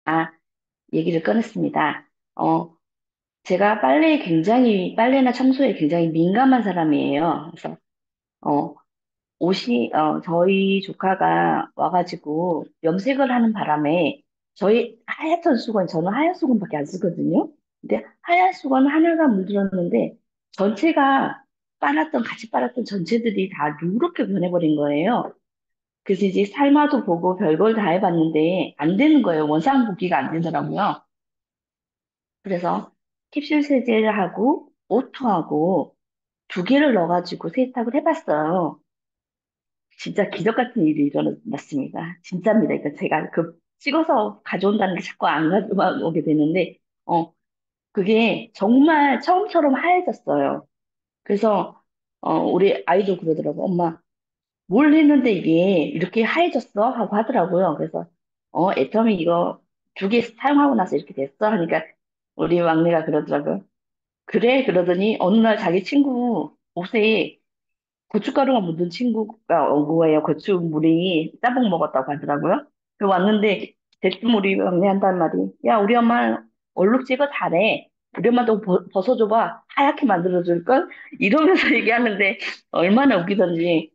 얘기를 꺼냈습니다. 제가 빨래나 청소에 굉장히 민감한 사람이에요. 그래서, 어, 저희 조카가 와가지고 염색을 하는 바람에 저는 하얀 수건밖에 안 쓰거든요. 근데 하얀 수건 하나가 물들었는데 같이 빨았던 전체들이 다 누렇게 변해버린 거예요. 그래서 이제 삶아도 보고 별걸 다 해봤는데 안 되는 거예요. 원상 복귀가 안 되더라고요. 그래서 캡슐 세제를 하고 오토하고 두 개를 넣어가지고 세탁을 해봤어요. 진짜 기적 같은 일이 일어났습니다. 진짜입니다. 그러니까 제가 그 찍어서 가져온다는 게 자꾸 안 가져오게 되는데, 그게 정말 처음처럼 하얘졌어요. 그래서, 우리 아이도 그러더라고. 엄마, 뭘 했는데 이게 이렇게 하얘졌어? 하고 하더라고요. 그래서, 애터미 이거 2개 사용하고 나서 이렇게 됐어? 하니까 우리 막내가 그러더라고요. 그래? 그러더니 어느 날 자기 친구 옷에 고춧가루가 묻은 친구가 온 거예요. 고추물이 따봉 먹었다고 하더라고요. 그 왔는데 대뜸 우리 막내 한단 말이, 야, 우리 엄마 얼룩 제거 잘해. 우리 엄마도 벗어줘봐. 하얗게 만들어줄걸? 이러면서 얘기하는데 얼마나 웃기던지.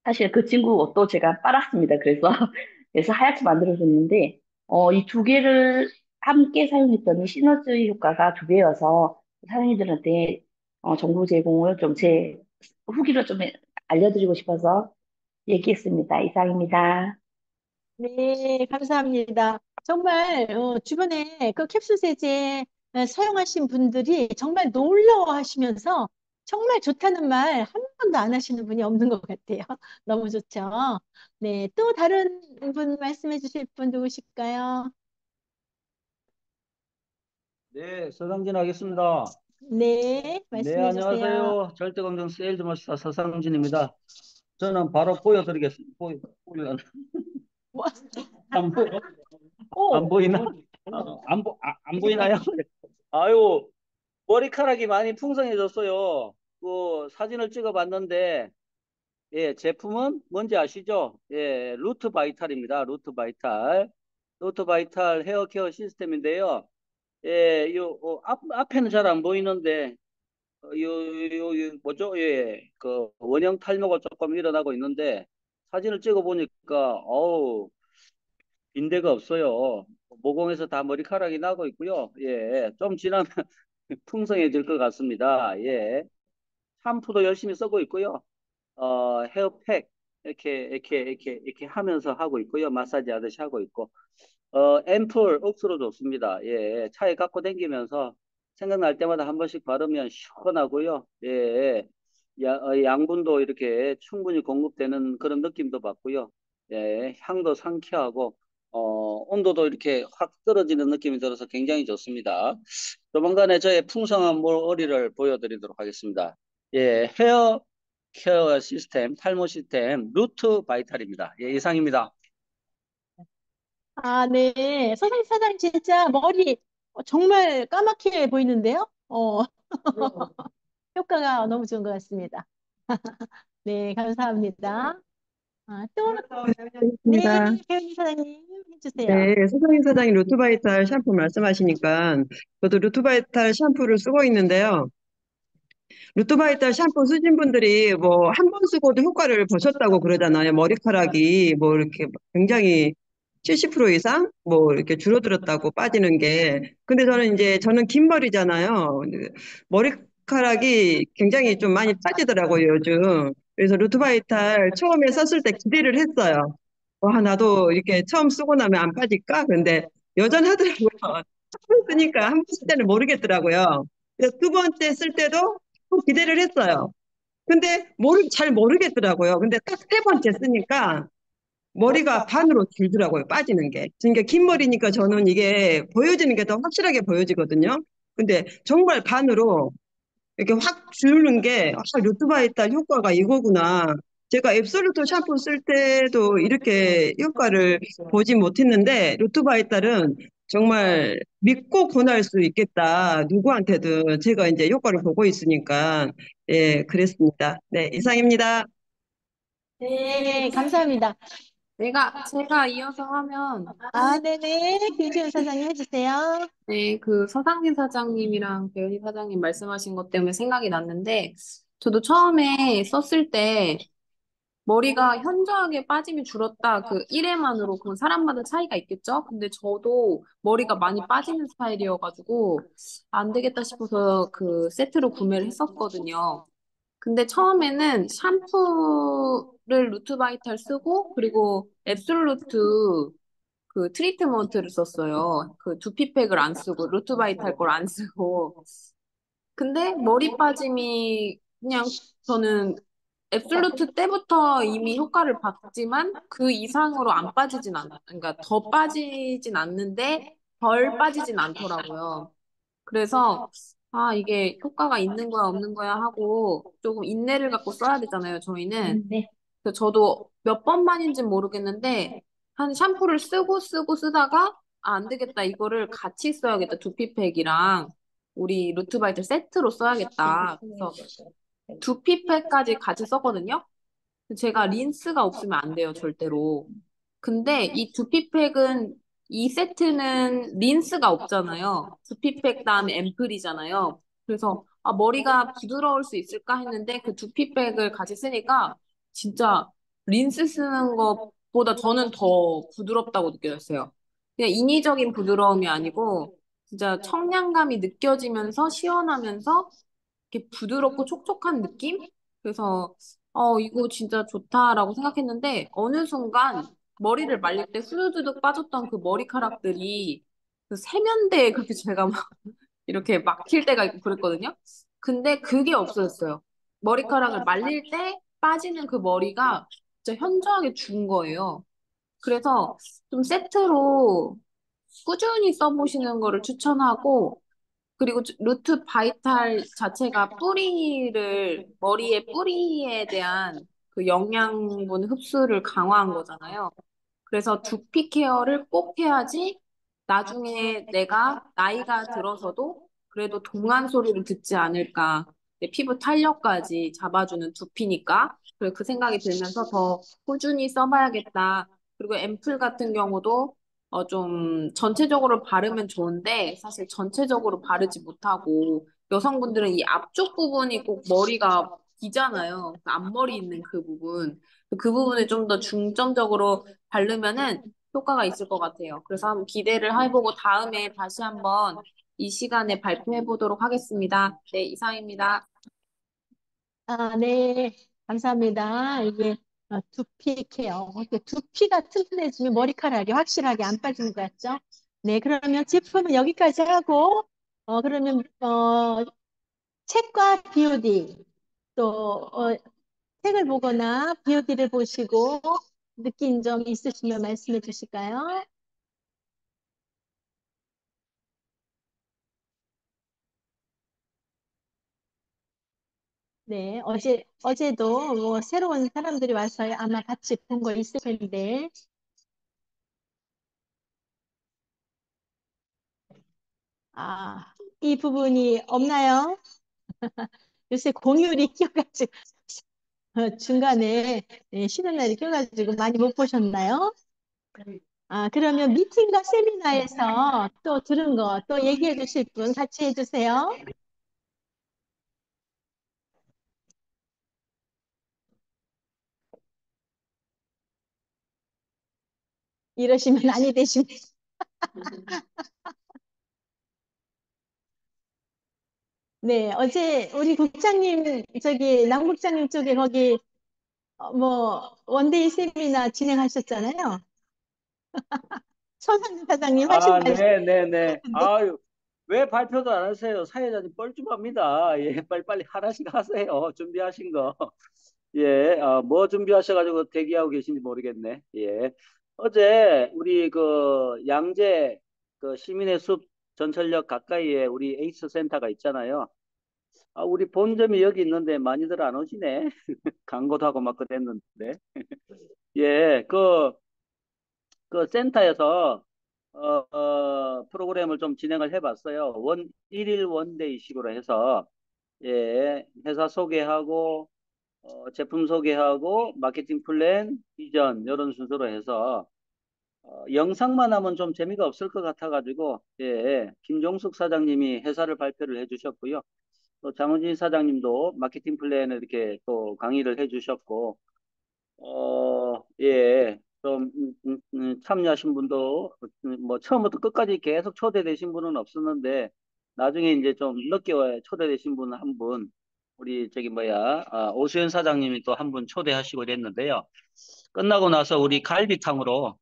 사실 그 친구 옷도 제가 빨았습니다. 그래서 그래서 하얗게 만들어줬는데, 이 2개를 함께 사용했더니 시너지 효과가 2배여서 사장님들한테 정보 제공을 좀 제 후기로 좀 알려드리고 싶어서 얘기했습니다. 이상입니다. 네, 감사합니다. 정말 주변에 그 캡슐 세제 사용하신 분들이 정말 놀라워하시면서 정말 좋다는 말 한 번도 안 하시는 분이 없는 것 같아요. 너무 좋죠. 네, 또 다른 분 말씀해 주실 분 누구실까요? 네, 서상진 하겠습니다. 네, 네, 말씀해 주세요. 안녕하세요. 절대건강 세일즈 마스터 서상진입니다. 저는 바로 보여드리겠습니다. 뭐, 안 보여? 안 오, 보이나? 안 보이나요? 아유, 머리카락이 많이 풍성해졌어요. 그 사진을 찍어봤는데, 예, 제품은 뭔지 아시죠? 예, 루트 바이탈입니다. 루트 바이탈. 루트 바이탈 헤어 케어 시스템인데요. 예, 앞에는 잘 안 보이는데, 뭐죠? 예, 그 원형 탈모가 조금 일어나고 있는데, 사진을 찍어보니까, 빈대가 없어요. 모공에서 다 머리카락이 나고 있고요. 예, 좀 지나면 풍성해질 것 같습니다. 예, 샴푸도 열심히 쓰고 있고요. 헤어팩 이렇게 하면서 하고 있고요. 마사지 하듯이 하고 있고, 앰플 억수로 좋습니다. 예, 차에 갖고 다니면서 생각날 때마다 한 번씩 바르면 시원하고요. 예, 양분도 이렇게 충분히 공급되는 그런 느낌도 받고요. 예, 향도 상쾌하고, 온도도 이렇게 확 떨어지는 느낌이 들어서 굉장히 좋습니다. 조만간에 저의 풍성한 머리를 보여드리도록 하겠습니다. 예, 헤어 케어 시스템, 탈모 시스템, 루트 바이탈입니다. 예, 이상입니다. 아, 네. 사장 진짜 머리 정말 까맣게 보이는데요? 효과가 너무 좋은 것 같습니다. 네, 감사합니다. 또, 네, 습니다 배은희 사장님 해주세요. 네, 서성인 사장님 루트바이탈 샴푸 말씀하시니까 저도 루트바이탈 샴푸를 쓰고 있는데요. 루트바이탈 샴푸 쓰신 분들이 뭐 한 번 쓰고도 효과를 보셨다고 그러잖아요. 머리카락이 뭐 이렇게 굉장히 70% 이상 뭐 이렇게 줄어들었다고 빠지는 게. 근데 저는 긴 머리잖아요. 머리카락이 굉장히 좀 많이 빠지더라고요, 요즘. 그래서 루트바이탈 처음에 썼을 때 기대를 했어요. 와, 나도 이렇게 처음 쓰고 나면 안 빠질까? 근데 여전하더라고요. 첫 번 쓰니까 한 번 쓸 때는 모르겠더라고요. 그래서 2번째 쓸 때도 기대를 했어요. 근데 잘 모르겠더라고요. 근데 딱 3번째 쓰니까 머리가 반으로 줄더라고요. 빠지는 게. 그러니까 긴 머리니까 저는 이게 보여지는 게 더 확실하게 보여지거든요. 근데 정말 반으로 이렇게 확 주는 게, 루트바이탈 효과가 이거구나. 제가 앱솔루트 샴푸 쓸 때도 이렇게 효과를 보지 못했는데, 루트바이탈은 정말 믿고 권할 수 있겠다. 누구한테든 제가 이제 효과를 보고 있으니까, 예, 그랬습니다. 네, 이상입니다. 네, 감사합니다. 제가 이어서 하면, 네네. 김지훈 사장님 해주세요. 네, 그 서상진 사장님이랑 배은희 사장님 말씀하신 것 때문에 생각이 났는데, 저도 처음에 썼을 때 머리가 현저하게 빠짐이 줄었다. 그 1회만으로 그건 사람마다 차이가 있겠죠? 근데 저도 머리가 많이 빠지는 스타일이어가지고 안 되겠다 싶어서 그 세트로 구매를 했었거든요. 근데 처음에는 샴푸를 루트바이탈 쓰고 그리고 앱솔루트 그 트리트먼트를 썼어요. 그 두피팩을 안 쓰고 루트바이탈 걸 안 쓰고. 근데 머리 빠짐이 그냥 저는 앱솔루트 때부터 이미 효과를 봤지만 그 이상으로 안 빠지진 않아. 그러니까 더 빠지진 않는데 덜 빠지진 않더라고요. 그래서 아, 이게 효과가 있는 거야, 없는 거야 하고 조금 인내를 갖고 써야 되잖아요, 저희는. 네. 그래서 저도 몇 번만인지는 모르겠는데 한 샴푸를 쓰고 쓰다가 아, 안 되겠다. 이거를 같이 써야겠다. 두피팩이랑 우리 루트바이트 세트로 써야겠다. 그래서 두피팩까지 같이 썼거든요. 제가 린스가 없으면 안 돼요, 절대로. 근데 이 두피팩은 이 세트는 린스가 없잖아요. 두피팩 다음에 앰플이잖아요. 그래서 아, 머리가 부드러울 수 있을까 했는데 그 두피팩을 같이 쓰니까 진짜 린스 쓰는 것보다 저는 더 부드럽다고 느껴졌어요. 그냥 인위적인 부드러움이 아니고 진짜 청량감이 느껴지면서 시원하면서 이렇게 부드럽고 촉촉한 느낌? 그래서 이거 진짜 좋다라고 생각했는데 어느 순간 머리를 말릴 때 후두둑 빠졌던 그 머리카락들이 그 세면대에 그렇게 제가 막 이렇게 막힐 때가 있고 그랬거든요. 근데 그게 없어졌어요. 머리카락을 말릴 때 빠지는 그 머리가 진짜 현저하게 준 거예요. 그래서 좀 세트로 꾸준히 써보시는 거를 추천하고 그리고 루트 바이탈 자체가 머리의 뿌리에 대한 그 영양분 흡수를 강화한 거잖아요. 그래서 두피 케어를 꼭 해야지 나중에 내가 나이가 들어서도 그래도 동안 소리를 듣지 않을까. 내 피부 탄력까지 잡아주는 두피니까. 그그 생각이 들면서 더 꾸준히 써봐야겠다. 그리고 앰플 같은 경우도 좀 전체적으로 바르면 좋은데 사실 전체적으로 바르지 못하고 여성분들은 이 앞쪽 부분이 꼭 머리가 기잖아요. 앞머리 있는 그 부분. 그 부분을 좀 더 중점적으로 바르면은 효과가 있을 것 같아요. 그래서 한번 기대를 해보고 다음에 다시 한번 이 시간에 발표해 보도록 하겠습니다. 네, 이상입니다. 아, 네. 감사합니다. 이게 두피 케어. 이렇게 두피가 튼튼해지면 머리카락이 확실하게 안 빠지는 것 같죠? 네, 그러면 제품은 여기까지 하고, 그러면, 책과 BOD, 또, 책을 보거나 BOD를 보시고 느낀 점 있으시면 말씀해 주실까요? 네, 어제도 뭐 새로운 사람들이 와서 아마 같이 본 거 있을 텐데, 이 부분이 없나요? 요새 공휴일이 껴가지고, 중간에 쉬는 날이 껴가지고 많이 못 보셨나요? 그러면 미팅과 세미나에서 또 들은 거, 또 얘기해 주실 분 같이 해주세요. 이러시면 아니 되십니다. 네, 어제 우리 국장님, 남 국장님 쪽에 거기 뭐 원데이 세미나 진행하셨잖아요. 손상준 사장님 하신 아, 말씀 네네네. 같은데. 아유, 왜 발표도 안 하세요? 사회자님 뻘쭘합니다. 예, 빨리빨리 하나씩 하세요. 준비하신 거. 예, 뭐 준비하셔가지고 대기하고 계신지 모르겠네. 예. 어제 우리 그 양재 그 시민의 숲 전철역 가까이에 우리 에이스 센터가 있잖아요. 우리 본점이 여기 있는데 많이들 안 오시네. 광고도 하고 막 그랬는데. 예, 그 센터에서 프로그램을 좀 진행을 해봤어요. 일일 원데이식으로 해서 예, 회사 소개하고 제품 소개하고 마케팅 플랜, 비전 이런 순서로 해서 영상만 하면 좀 재미가 없을 것 같아가지고 예, 김종숙 사장님이 회사를 발표를 해주셨고요. 또 장훈진 사장님도 마케팅 플랜을 이렇게 또 강의를 해주셨고 예, 좀 참여하신 분도 뭐 처음부터 끝까지 계속 초대되신 분은 없었는데 나중에 이제 좀 늦게 초대되신 분 한 분, 우리 저기 뭐야 오수연 사장님이 또 한 분 초대하시고 이랬는데요. 끝나고 나서 우리 갈비탕으로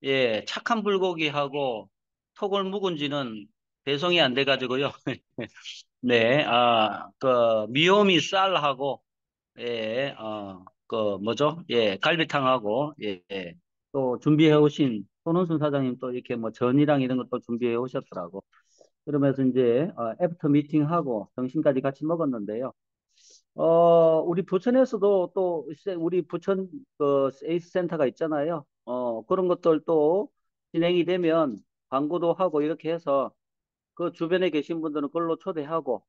예, 착한 불고기하고 톡을 묵은지는 배송이 안 돼가지고요. 네, 그 미오미 쌀하고 예, 뭐죠? 예, 갈비탕하고, 예, 예. 또 준비해 오신 손원순 사장님 또 이렇게 뭐 전이랑 이런 것도 준비해 오셨더라고. 그러면서 이제, 애프터 미팅하고 점심까지 같이 먹었는데요. 우리 부천에서도 또, 우리 부천 그 에이스 센터가 있잖아요. 그런 것들 또 진행이 되면 광고도 하고 이렇게 해서 그 주변에 계신 분들은 그걸로 초대하고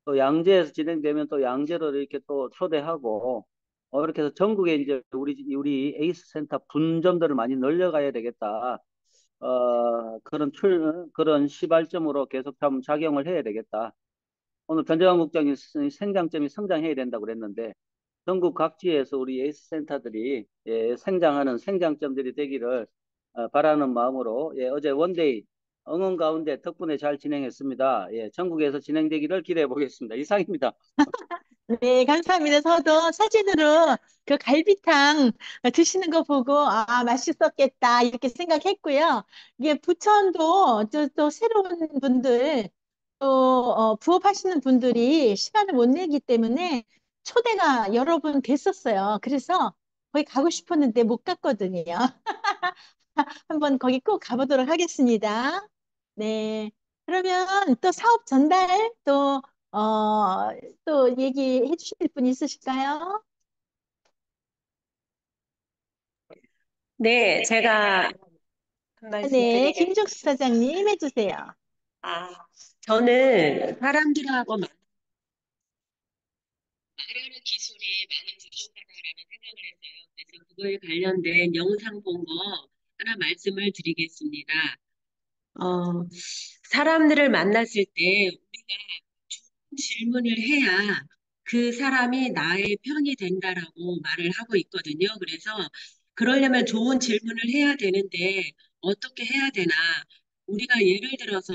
또 양재에서 진행되면 또 양재로 이렇게 또 초대하고 이렇게 해서 전국에 이제 우리 에이스 센터 분점들을 많이 늘려가야 되겠다. 그런 시발점으로 계속 좀 작용을 해야 되겠다. 오늘 변재광 국장이 생장점이 성장해야 된다고 그랬는데 전국 각지에서 우리 에이스 센터들이 예, 생장하는 생장점들이 되기를 바라는 마음으로 예, 어제 원데이 응원 가운데 덕분에 잘 진행했습니다. 예, 전국에서 진행되기를 기대해 보겠습니다. 이상입니다. 네, 감사합니다. 저도 사진으로 그 갈비탕 드시는 거 보고, 아, 맛있었겠다, 이렇게 생각했고요. 이게 부천도 또 새로운 분들, 또, 부업하시는 분들이 시간을 못 내기 때문에 초대가 여러 번 됐었어요. 그래서 거기 가고 싶었는데 못 갔거든요. 한번 거기 꼭 가보도록 하겠습니다. 네. 그러면 또 사업 전달 또 얘기해 주실 분 있으실까요? 네, 제가 한 말씀 네, 드리겠습니다. 김종수 사장님 해주세요. 아, 저는 사람들하고 말하는 기술이 많이 부족하다라는 생각을 했어요. 그래서 그거에 관련된 영상 본 거 하나 말씀을 드리겠습니다. 어, 사람들을 만났을 때 우리가 좋은 질문을 해야 그 사람이 나의 편이 된다라고 말을 하고 있거든요. 그래서 그러려면 좋은 질문을 해야 되는데 어떻게 해야 되나? 우리가 예를 들어서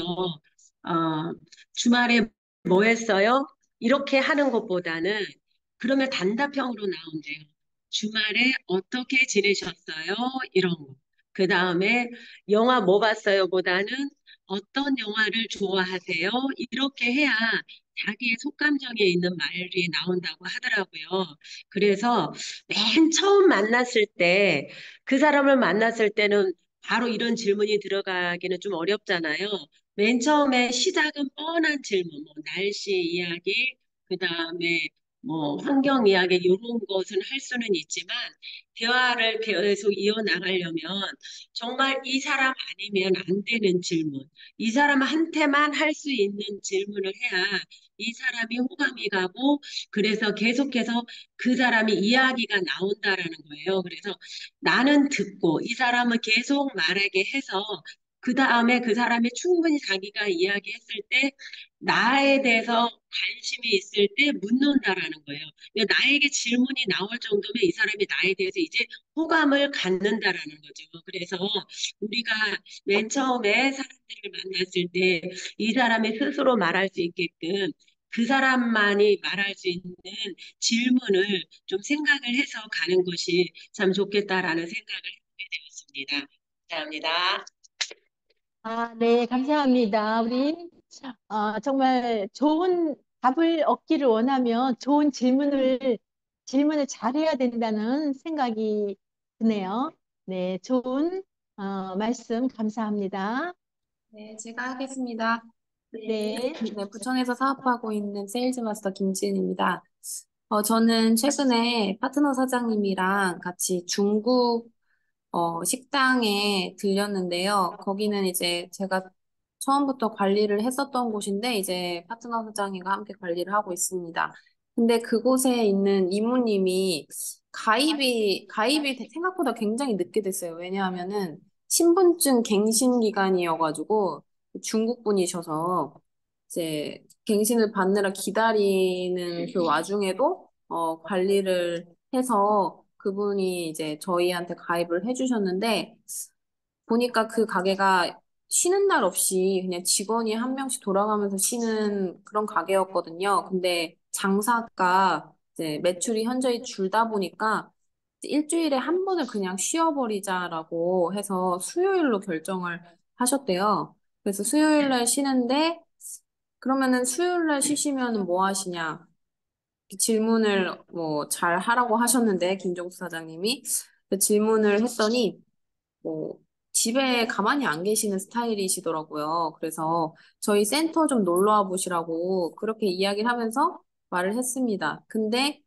주말에 뭐 했어요? 이렇게 하는 것보다는 그러면 단답형으로 나온대요. 주말에 어떻게 지내셨어요? 이런 거. 그 다음에 영화 뭐 봤어요? 보다는 어떤 영화를 좋아하세요? 이렇게 해야 자기의 속감정에 있는 말이 나온다고 하더라고요. 그래서 맨 처음 만났을 때, 그 사람을 만났을 때는 바로 이런 질문이 들어가기는 좀 어렵잖아요. 맨 처음에 시작은 뻔한 질문, 뭐 날씨 이야기, 그 다음에 뭐 환경 이야기 이런 것은 할 수는 있지만 대화를 계속 이어나가려면 정말 이 사람 아니면 안 되는 질문, 이 사람한테만 할 수 있는 질문을 해야 이 사람이 호감이 가고 그래서 계속해서 그 사람이 이야기가 나온다라는 거예요. 그래서 나는 듣고 이 사람은 계속 말하게 해서 그 다음에 그 사람이 충분히 자기가 이야기했을 때 나에 대해서 관심이 있을 때 묻는다라는 거예요. 그러니까 나에게 질문이 나올 정도면 이 사람이 나에 대해서 이제 호감을 갖는다라는 거죠. 그래서 우리가 맨 처음에 사람들을 만났을 때 이 사람이 스스로 말할 수 있게끔 그 사람만이 말할 수 있는 질문을 좀 생각을 해서 가는 것이 참 좋겠다라는 생각을 해보게 되었습니다. 감사합니다. 아, 네, 감사합니다. 우리 정말 좋은 답을 얻기를 원하면 좋은 질문을 잘해야 된다는 생각이 드네요. 네, 좋은 말씀 감사합니다. 네, 제가 하겠습니다. 네. 네, 부천에서 사업하고 있는 세일즈 마스터 김지은입니다. 저는 최근에 파트너 사장님이랑 같이 중국 식당에 들렸는데요. 거기는 이제 제가 처음부터 관리를 했었던 곳인데 이제 파트너 사장님과 함께 관리를 하고 있습니다. 근데 그곳에 있는 이모님이 가입이 생각보다 굉장히 늦게 됐어요. 왜냐하면은 신분증 갱신 기간이어가지고 중국 분이셔서 이제 갱신을 받느라 기다리는 그 와중에도 관리를 해서 그분이 이제 저희한테 가입을 해주셨는데 보니까 그 가게가 쉬는 날 없이 그냥 직원이 한 명씩 돌아가면서 쉬는 그런 가게였거든요. 근데 장사가 이제 매출이 현저히 줄다 보니까 일주일에 한 번을 그냥 쉬어버리자라고 해서 수요일로 결정을 하셨대요. 그래서 수요일 날 쉬는데 그러면은 수요일 날 쉬시면 뭐 하시냐? 질문을 뭐 잘 하라고 하셨는데, 김종수 사장님이 그 질문을 했더니 뭐 집에 가만히 안 계시는 스타일이시더라고요. 그래서 저희 센터 좀 놀러 와 보시라고 그렇게 이야기를 하면서 말을 했습니다. 근데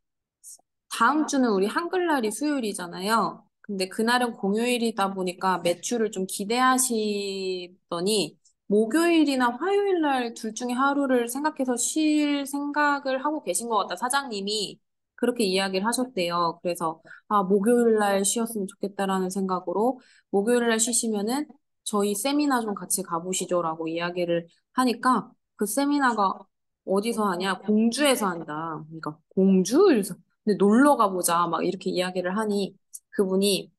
다음 주는 우리 한글날이 수요일이잖아요. 근데 그날은 공휴일이다 보니까 매출을 좀 기대하시더니 목요일이나 화요일 날 둘 중에 하루를 생각해서 쉴 생각을 하고 계신 것 같다. 사장님이 그렇게 이야기를 하셨대요. 그래서 목요일 날 쉬었으면 좋겠다라는 생각으로 목요일 날 쉬시면은 저희 세미나 좀 같이 가보시죠라고 이야기를 하니까 그 세미나가 어디서 하냐? 공주에서 한다. 그러니까 공주? 이래서 근데 놀러 가보자. 막 이렇게 이야기를 하니 그분이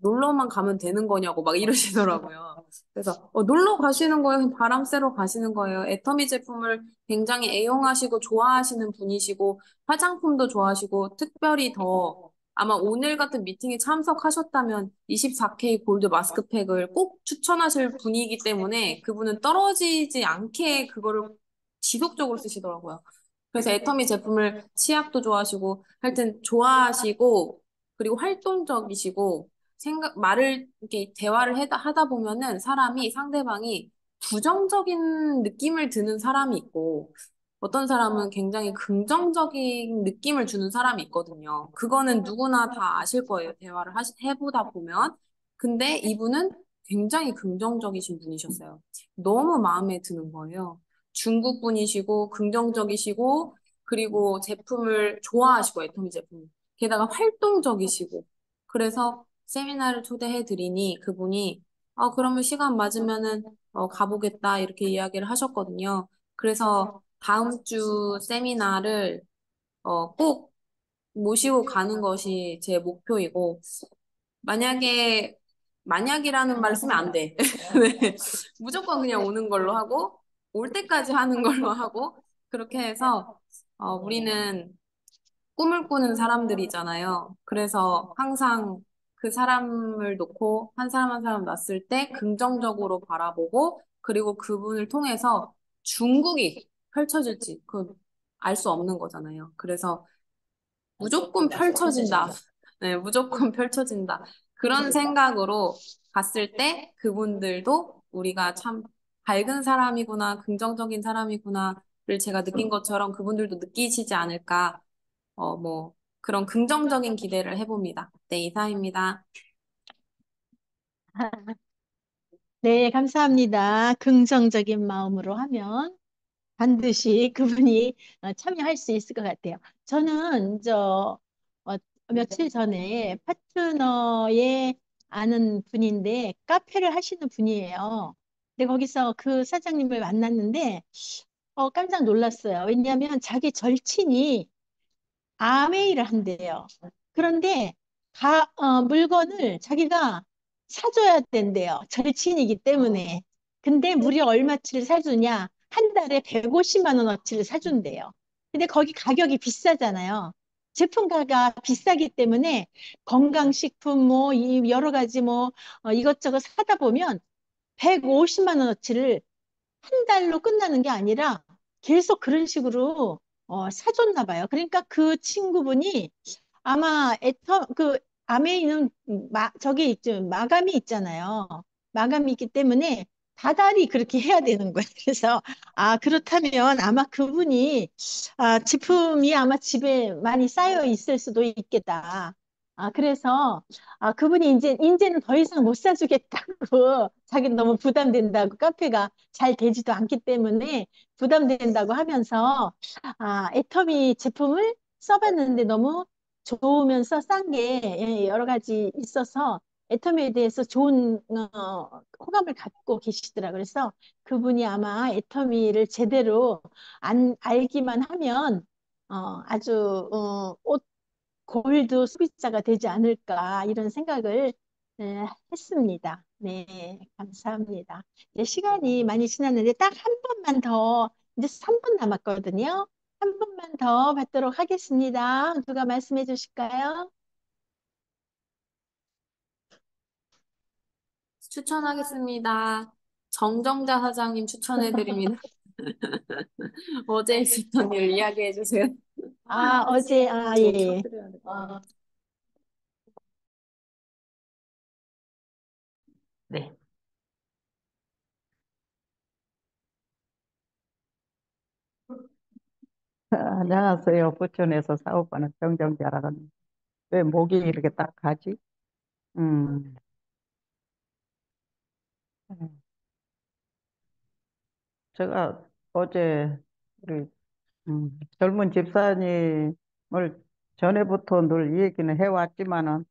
놀러만 가면 되는 거냐고 막 이러시더라고요. 그래서 놀러 가시는 거예요. 그냥 바람 쐬러 가시는 거예요. 애터미 제품을 굉장히 애용하시고 좋아하시는 분이시고 화장품도 좋아하시고 특별히 더 아마 오늘 같은 미팅에 참석하셨다면 24K 골드 마스크팩을 꼭 추천하실 분이기 때문에 그분은 떨어지지 않게 그거를 지속적으로 쓰시더라고요. 그래서 애터미 제품을 치약도 좋아하시고 하여튼 좋아하시고 그리고 활동적이시고 말을 이렇게 대화를 하다 보면은 사람이 상대방이 부정적인 느낌을 드는 사람이 있고 어떤 사람은 굉장히 긍정적인 느낌을 주는 사람이 있거든요. 그거는 누구나 다 아실 거예요. 대화를 해보다 보면. 근데 이분은 굉장히 긍정적이신 분이셨어요. 너무 마음에 드는 거예요. 중국 분이시고 긍정적이시고 그리고 제품을 좋아하시고 애터미 제품. 게다가 활동적이시고 그래서 세미나를 초대해 드리니 그분이 그러면 시간 맞으면은 가보겠다 이렇게 이야기를 하셨거든요. 그래서 다음 주 세미나를 꼭 모시고 가는 것이 제 목표이고 만약이라는 말을 쓰면 안 돼. 네. 무조건 그냥 오는 걸로 하고 올 때까지 하는 걸로 하고 그렇게 해서 우리는 꿈을 꾸는 사람들이잖아요. 그래서 항상 그 사람을 놓고 한 사람 한 사람 놨을 때 긍정적으로 바라보고 그리고 그분을 통해서 중국이 펼쳐질지 그 알 수 없는 거잖아요. 그래서 무조건 펼쳐진다. 네, 무조건 펼쳐진다. 그런 생각으로 갔을 때 그분들도 우리가 참 밝은 사람이구나, 긍정적인 사람이구나를 제가 느낀 것처럼 그분들도 느끼시지 않을까, 그런 긍정적인 기대를 해봅니다. 네, 이상입니다. 네, 감사합니다. 긍정적인 마음으로 하면 반드시 그분이 참여할 수 있을 것 같아요. 저는 며칠 전에 파트너의 아는 분인데 카페를 하시는 분이에요. 근데 거기서 그 사장님을 만났는데 깜짝 놀랐어요. 왜냐하면 자기 절친이 아메이를 한대요. 그런데 물건을 자기가 사줘야 된대요. 절친이기 때문에. 근데 무려 얼마치를 사주냐? 한 달에 150만 원어치를 사준대요. 근데 거기 가격이 비싸잖아요. 제품가가 비싸기 때문에 건강식품 여러 가지 이것저것 사다 보면 150만 원어치를 한 달로 끝나는 게 아니라 계속 그런 식으로 사줬나 봐요. 그러니까 그 친구분이 아마 아메이는 저기 있죠. 마감이 있잖아요. 마감이 있기 때문에 다달이 그렇게 해야 되는 거예요. 그래서 그렇다면 아마 그분이 제품이 아마 집에 많이 쌓여 있을 수도 있겠다. 그래서 그분이 이제는 더 이상 못 사주겠다고 자기는 너무 부담된다고 카페가 잘 되지도 않기 때문에 부담된다고 하면서 애터미 제품을 써봤는데 너무 좋으면서 싼 게 여러 가지 있어서 애터미에 대해서 좋은 호감을 갖고 계시더라고요. 그래서 그분이 아마 애터미를 제대로 알기만 하면 아주 골드 소비자가 되지 않을까 이런 생각을 했습니다. 네, 감사합니다. 이제 시간이 많이 지났는데 딱 한 번만 더, 이제 3분 남았거든요. 한 번만 더 받도록 하겠습니다. 누가 말씀해 주실까요? 추천하겠습니다. 정정자 사장님 추천해드립니다. 어제 있었던 일 이야기해주세요. 어제, 예, 좀 예. 쳐드려야 돼. 네. 안녕하세요. 부천에서 사업하는 정정자라고 합니다. 왜 목이 이렇게 딱 가지? 음, 음. 제가 어제 우리 젊은 집사님을 전에부터 늘 얘기는 해왔지만은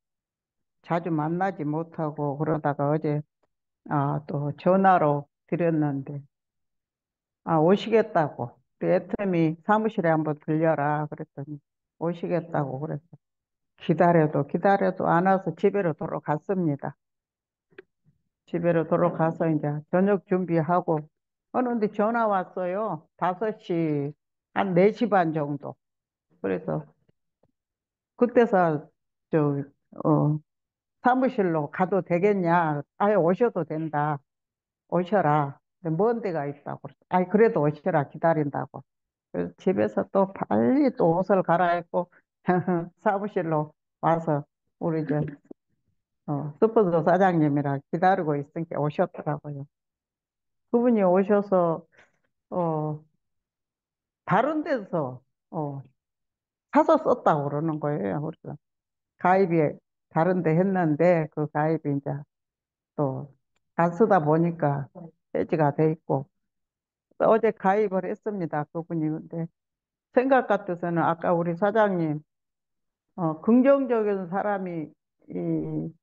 자주 만나지 못하고 그러다가 어제 또 전화로 드렸는데 오시겠다고 그 애터미 사무실에 한번 들려라 그랬더니 오시겠다고 그랬어. 기다려도 안 와서 집에로 돌아갔습니다. 집에로 돌아가서 이제 저녁 준비하고 어느 전화 왔어요. 5시 한 4시 반 정도. 그래서 그때서 저 어, 사무실로 가도 되겠냐? 아예 오셔도 된다. 오셔라. 근데 먼 데가 있다고. 그랬어. 아이 그래도 오시라 기다린다고. 그래서 집에서 또 빨리 또 옷을 갈아입고 사무실로 와서 우리 스포츠 사장님이랑 기다리고 있으니까 오셨더라고요. 그분이 오셔서 어, 다른 데서 어, 사서 썼다고 그러는 거예요. 그래서 가입이 다른 데 했는데 그 가입이 이제 또 안 쓰다 보니까 해지가 돼 있고 어제 가입을 했습니다. 그분이. 근데 생각 같아서는 아까 우리 사장님 긍정적인 사람이 이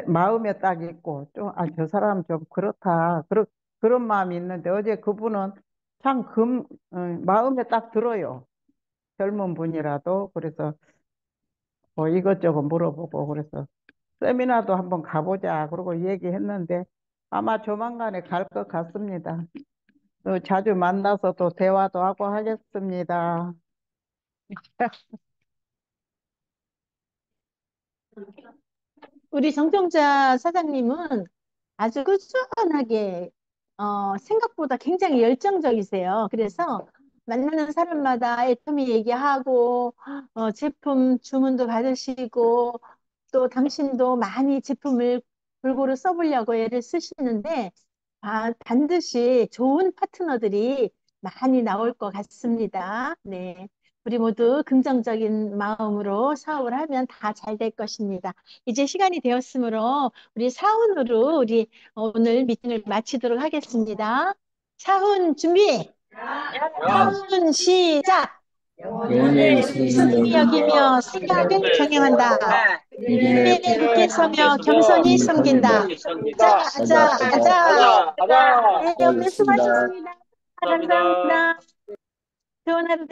마음에 딱 있고 좀 저 사람 좀 그렇다 그런 마음이 있는데 어제 그분은 참 마음에 딱 들어요. 젊은 분이라도. 그래서 뭐 이것저것 물어보고 그래서 세미나도 한번 가보자 그러고 얘기했는데 아마 조만간에 갈 것 같습니다. 또 자주 만나서 또 대화도 하고 하겠습니다. 우리 정정자 사장님은 아주 꾸준하게 생각보다 굉장히 열정적이세요. 그래서 만나는 사람마다 애터미 얘기하고 제품 주문도 받으시고 또 당신도 많이 제품을 골고루 써보려고 애를 쓰시는데 반드시 좋은 파트너들이 많이 나올 것 같습니다. 네. 우리 모두 긍정적인 마음으로 사업을 하면 다 잘 될 것입니다. 이제 시간이 되었으므로 우리 사훈으로 우리 오늘 미팅을 마치도록 하겠습니다. 사훈 준비! 사훈 시작! 영혼의 소중히 여기며 생각을 경영한다. 믿음에 굳게 서며 겸손히 섬긴다. 아자. 네, 오늘 수고하셨습니다. 수고하셨습니다. 감사합니다. 좋은 하루